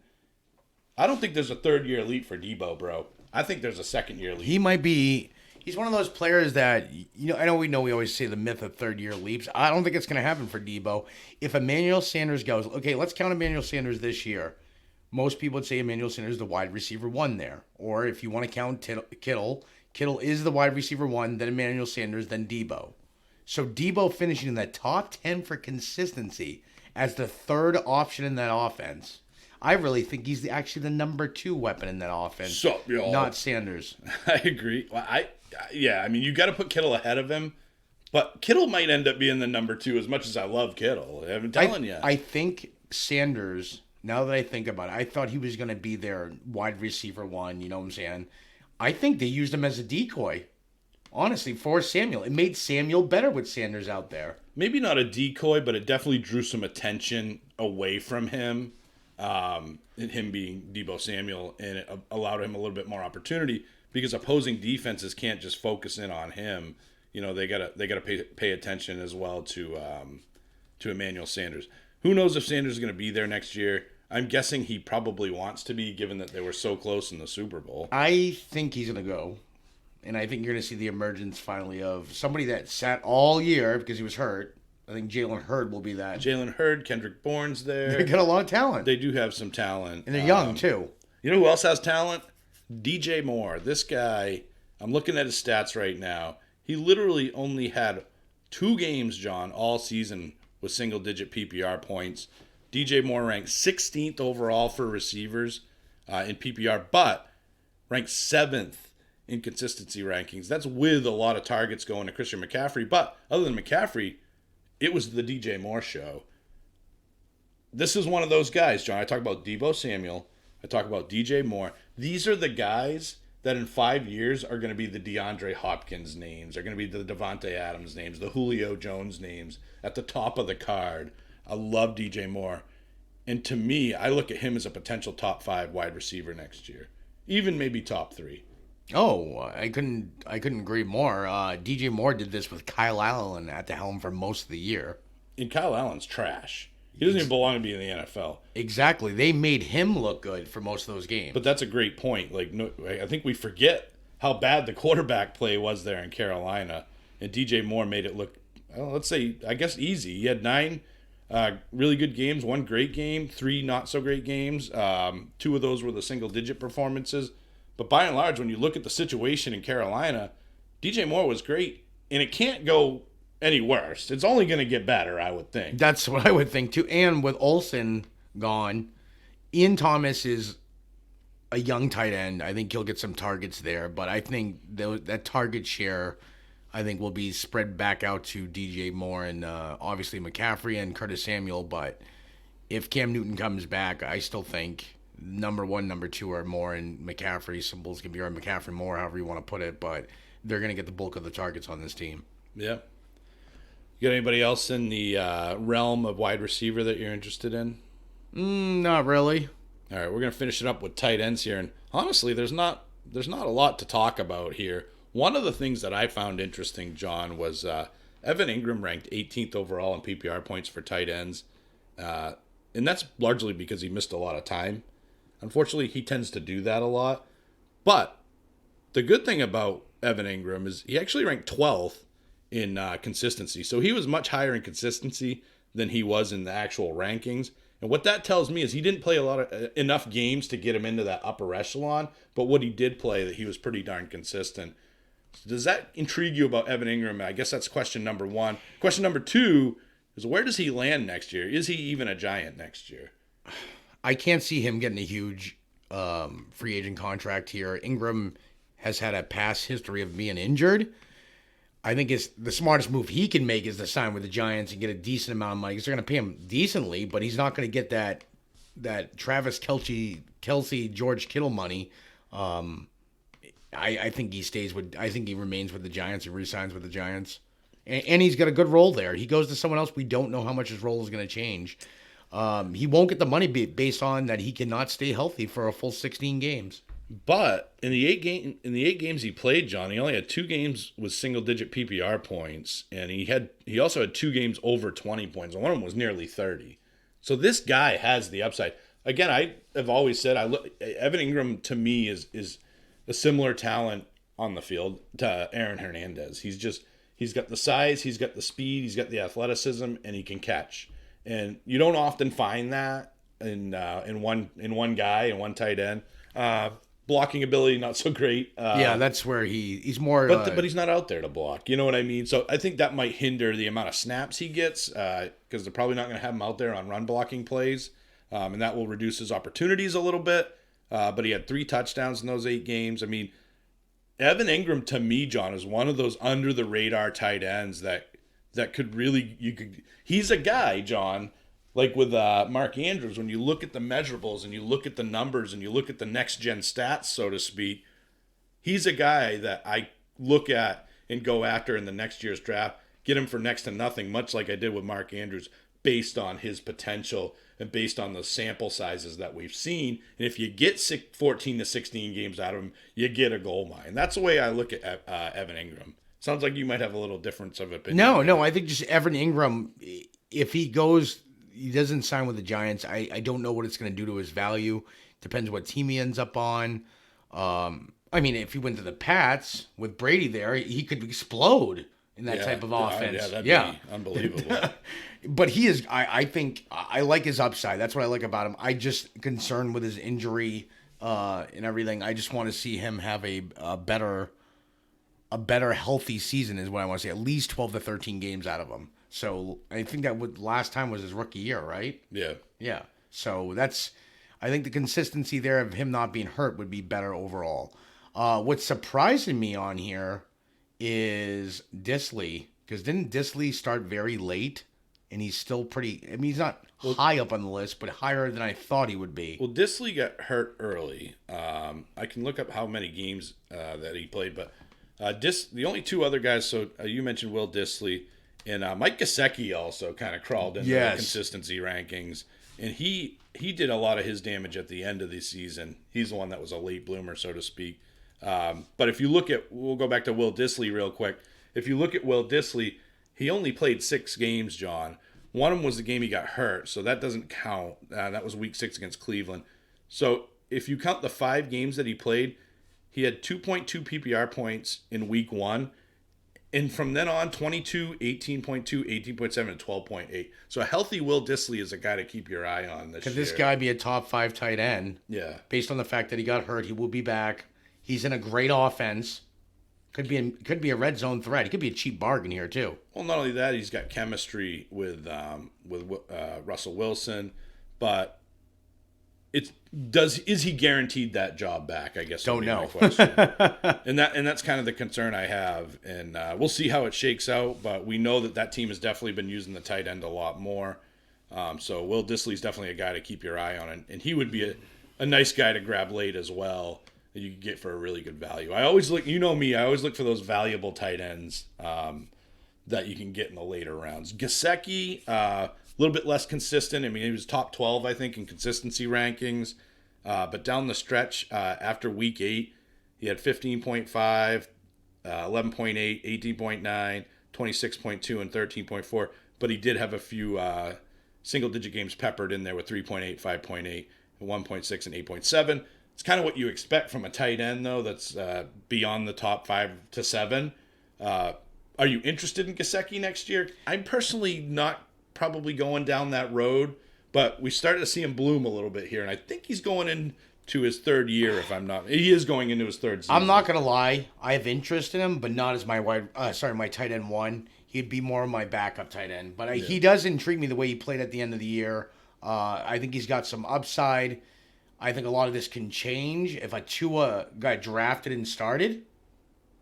I don't think there's a third-year leap for Deebo, bro. I think there's a second-year leap. He might be... He's one of those players that, I know we always say the myth of third-year leaps. I don't think it's going to happen for Deebo. If Emmanuel Sanders goes... Okay, let's count Emmanuel Sanders this year. Most people would say Emmanuel Sanders is the wide receiver 1 there. Or if you want to count Kittle is the wide receiver 1, then Emmanuel Sanders, then Deebo. So Deebo finishing in that top 10 for consistency as the third option in that offense. I really think he's actually the number 2 weapon in that offense. Sup, y'all? Not Sanders. I agree. Well, you got to put Kittle ahead of him. But Kittle might end up being the number 2 as much as I love Kittle. I'm telling you. I think Sanders... Now that I think about it, I thought he was going to be their wide receiver 1, you know what I'm saying? I think they used him as a decoy honestly, for Samuel. It made Samuel better with Sanders out there. Maybe not a decoy, but it definitely drew some attention away from him, him being Deebo Samuel, and it allowed him a little bit more opportunity because opposing defenses can't just focus in on him. You know, they gotta pay attention as well to Emmanuel Sanders. Who knows if Sanders is going to be there next year? I'm guessing he probably wants to be, given that they were so close in the Super Bowl. I think he's going to go. And I think you're going to see the emergence finally of somebody that sat all year because he was hurt. I think Jalen Hurd will be that. Jalen Hurd, Kendrick Bourne's there. They got a lot of talent. They do have some talent. And they're young, too. You know who else has talent? DJ Moore. This guy, I'm looking at his stats right now. He literally only had 2 games, John, all season with single-digit PPR points. DJ Moore ranked 16th overall for receivers in PPR, but ranked 7th in consistency rankings. That's with a lot of targets going to Christian McCaffrey. But other than McCaffrey, it was the DJ Moore show. This is one of those guys, John. I talk about Deebo Samuel. I talk about DJ Moore. These are the guys that in 5 years are going to be the DeAndre Hopkins names, are going to be the Devontae Adams names, the Julio Jones names at the top of the card. I love DJ Moore. And to me, I look at him as a potential top 5 wide receiver next year. Even maybe top 3. Oh, I couldn't agree more. DJ Moore did this with Kyle Allen at the helm for most of the year. And Kyle Allen's trash. He doesn't even belong to be in the NFL. Exactly. They made him look good for most of those games. But that's a great point. Like, no, I think we forget how bad the quarterback play was there in Carolina. And DJ Moore made it look, well, let's say, I guess, easy. He had 9 really good games, 1 great game, 3 not so great games. 2 of those were the single-digit performances. But by and large, when you look at the situation in Carolina, DJ Moore was great. And it can't go any worse. It's only going to get better, I would think. That's what I would think, too. And with Olsen gone, Ian Thomas is a young tight end. I think he'll get some targets there. But I think that target share, I think, will be spread back out to DJ Moore and obviously McCaffrey and Curtis Samuel. But if Cam Newton comes back, I still think number 1, number 2 are Moore and McCaffrey. Symbols can be our McCaffrey Moore, however you want to put it. But they're going to get the bulk of the targets on this team. Yeah. You got anybody else in the realm of wide receiver that you're interested in? Not really. All right, we're going to finish it up with tight ends here. And honestly, there's not a lot to talk about here. One of the things that I found interesting, John, was Evan Ingram ranked 18th overall in PPR points for tight ends. And that's largely because he missed a lot of time. Unfortunately, he tends to do that a lot. But the good thing about Evan Ingram is he actually ranked 12th in consistency. So he was much higher in consistency than he was in the actual rankings. And what that tells me is he didn't play enough games to get him into that upper echelon. But what he did play, that he was pretty darn consistent. So does that intrigue you about Evan Ingram? I guess that's question number 1. Question number 2 is, where does he land next year? Is he even a Giant next year? I can't see him getting a huge free agent contract here. Ingram has had a past history of being injured. I think it's the smartest move he can make is to sign with the Giants and get a decent amount of money. Because they're going to pay him decently, but he's not going to get that Travis Kelce, George Kittle money. I think he stays with. I think he remains with the Giants. He resigns with the Giants, and he's got a good role there. He goes to someone else. We don't know how much his role is going to change. He won't get the money based on that he cannot stay healthy for a full 16 games. But in the 8 games he played, John, he only had 2 games with single-digit PPR points, and he also had 2 games over 20 points, and one of them was nearly 30. So this guy has the upside. Again, I have always said Evan Ingram to me is a similar talent on the field to Aaron Hernandez. He's got the size, he's got the speed, he's got the athleticism, and he can catch. And you don't often find that in one guy, in one tight end. Blocking ability, not so great. Yeah, that's where he's more. But he's not out there to block. You know what I mean? So I think that might hinder the amount of snaps he gets because they're probably not going to have him out there on run blocking plays. And that will reduce his opportunities a little bit. But he had 3 touchdowns in those 8 games. I mean, Evan Ingram, to me, John, is one of those under-the-radar tight ends that could really... He's a guy, John... Like with Mark Andrews, when you look at the measurables and you look at the numbers and you look at the next-gen stats, so to speak, he's a guy that I look at and go after in the next year's draft, get him for next to nothing, much like I did with Mark Andrews, based on his potential and based on the sample sizes that we've seen. And if you get 14 to 16 games out of him, you get a gold mine. That's the way I look at Evan Ingram. Sounds like you might have a little difference of opinion. No, I think just Evan Ingram, if he doesn't sign with the Giants, I don't know what it's going to do to his value. Depends what team he ends up on. I mean, if he went to the Pats with Brady there, he could explode in that type of offense. Yeah, that'd be unbelievable. But he is, I think, I like his upside. That's what I like about him. I just concerned with his injury and everything. I just want to see him have a better healthy season is what I want to say. At least 12 to 13 games out of him. So I think that last time was his rookie year, right? Yeah. Yeah. So I think the consistency there of him not being hurt would be better overall. What's surprising me on here is Disley, because didn't Disley start very late? And he's still he's not high up on the list, but higher than I thought he would be. Well, Disley got hurt early. I can look up how many games that he played, but the only two other guys, so you mentioned Will Disley, and Mike Gesicki also kind of crawled into the consistency rankings. And he did a lot of his damage at the end of the season. He's the one that was a late bloomer, so to speak. But if you look at, we'll go back to Will Disley real quick. If you look at Will Disley, he only played 6 games, John. One of them was the game he got hurt, so that doesn't count. That was week 6 against Cleveland. So if you count the 5 games that he played, he had 2.2 PPR points in week 1. And from then on, 22, 18.2, 18.7, and 12.8. So a healthy Will Disley is a guy to keep your eye on this year. Could this guy be a top 5 tight end? Yeah. Based on the fact that he got hurt, he will be back. He's in a great offense. Could be a red zone threat. He could be a cheap bargain here too. Well, not only that, he's got chemistry with Russell Wilson, but is he guaranteed that job back? I guess don't know. My question. and that's kind of the concern I have, and we'll see how it shakes out. But we know that team has definitely been using the tight end a lot more. So Will Disley's definitely a guy to keep your eye on, and he would be a nice guy to grab late as well. That you can get for a really good value. I always look, I always look for those valuable tight ends that you can get in the later rounds. Gesicki, a little bit less consistent. I mean, he was top 12, I think, in consistency rankings. But down the stretch, after week 8, he had 15.5, 11.8, 18.9, 26.2, and 13.4. But he did have a few single-digit games peppered in there with 3.8, 5.8, 1.6, and 8.7. It's kind of what you expect from a tight end, though, that's beyond the top 5 to 7. Are you interested in Gesicki next year? I'm personally not probably going down that road, but we started to see him bloom a little bit here, and I think he's going into his 3rd year, if I'm not. He is going into his 3rd season. I'm not going to lie. I have interest in him, but not as my tight end 1. He'd be more of my backup tight end. But he does intrigue me the way he played at the end of the year. I think he's got some upside. I think a lot of this can change if a Tua got drafted and started.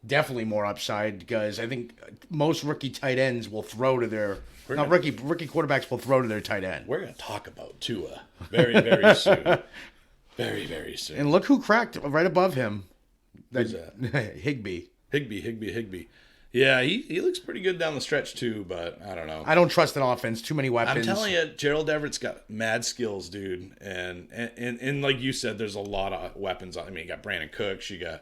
Definitely more upside because I think most rookie tight ends will throw to their rookie quarterbacks will throw to their tight end. We're going to talk about Tua very, very soon. Very, very soon. And look who cracked right above him. Who's that? Higbee. Higbee. Yeah, he looks pretty good down the stretch too, but I don't know. I don't trust an offense. Too many weapons. I'm telling you, Gerald Everett's got mad skills, dude. And like you said, there's a lot of weapons. I mean, you got Brandon Cooks, you got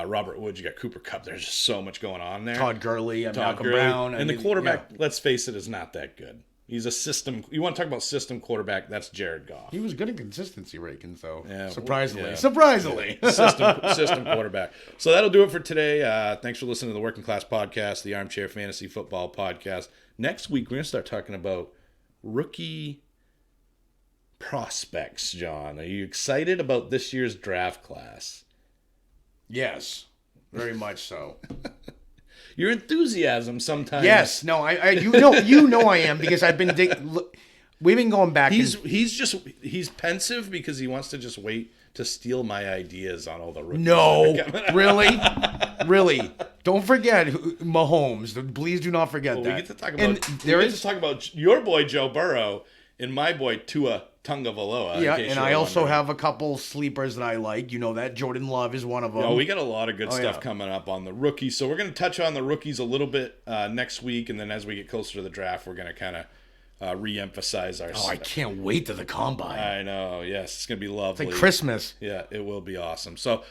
Robert Woods, you got Cooper Kupp. There's just so much going on there. Todd Gurley, Malcolm Brown. And the quarterback, let's face it, is not that good. He's a system. You want to talk about system quarterback? That's Jared Goff. He was good in consistency rankings, though. Yeah, surprisingly. Yeah. Surprisingly. System quarterback. So that'll do it for today. Thanks for listening to the Working Class Podcast, the Armchair Fantasy Football Podcast. Next week, we're going to start talking about rookie prospects, John. Are you excited about this year's draft class? Yes, very much so. Your enthusiasm sometimes. Yes, no, you know I am because I've been we've been going back. He's pensive because he wants to just wait to steal my ideas on all the rookies. No, really. Don't forget Mahomes. Please do not forget that. We get to talk about to talk about your boy Joe Burrow and my boy Tua Tagovailoa. Yeah, and I also have a couple sleepers that I like. You know that Jordan Love is one of them. Oh, we got a lot of good stuff coming up on the rookies. So we're going to touch on the rookies a little bit next week, and then as we get closer to the draft, we're going to kind of re-emphasize our I can't wait to the combine. I know. Yes, it's going to be lovely. It's like Christmas. Yeah, it will be awesome. So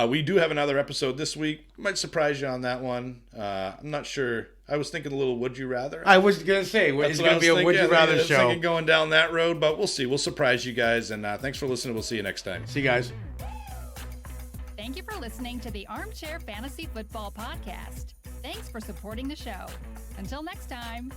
we do have another episode this week. Might surprise you on that one. I'm not sure. I was thinking a little Would You Rather. I was going to say, it's going to be a Would You Rather show. I was thinking going down that road, but we'll see. We'll surprise you guys, and thanks for listening. We'll see you next time. See you guys. Thank you for listening to the Armchair Fantasy Football Podcast. Thanks for supporting the show. Until next time.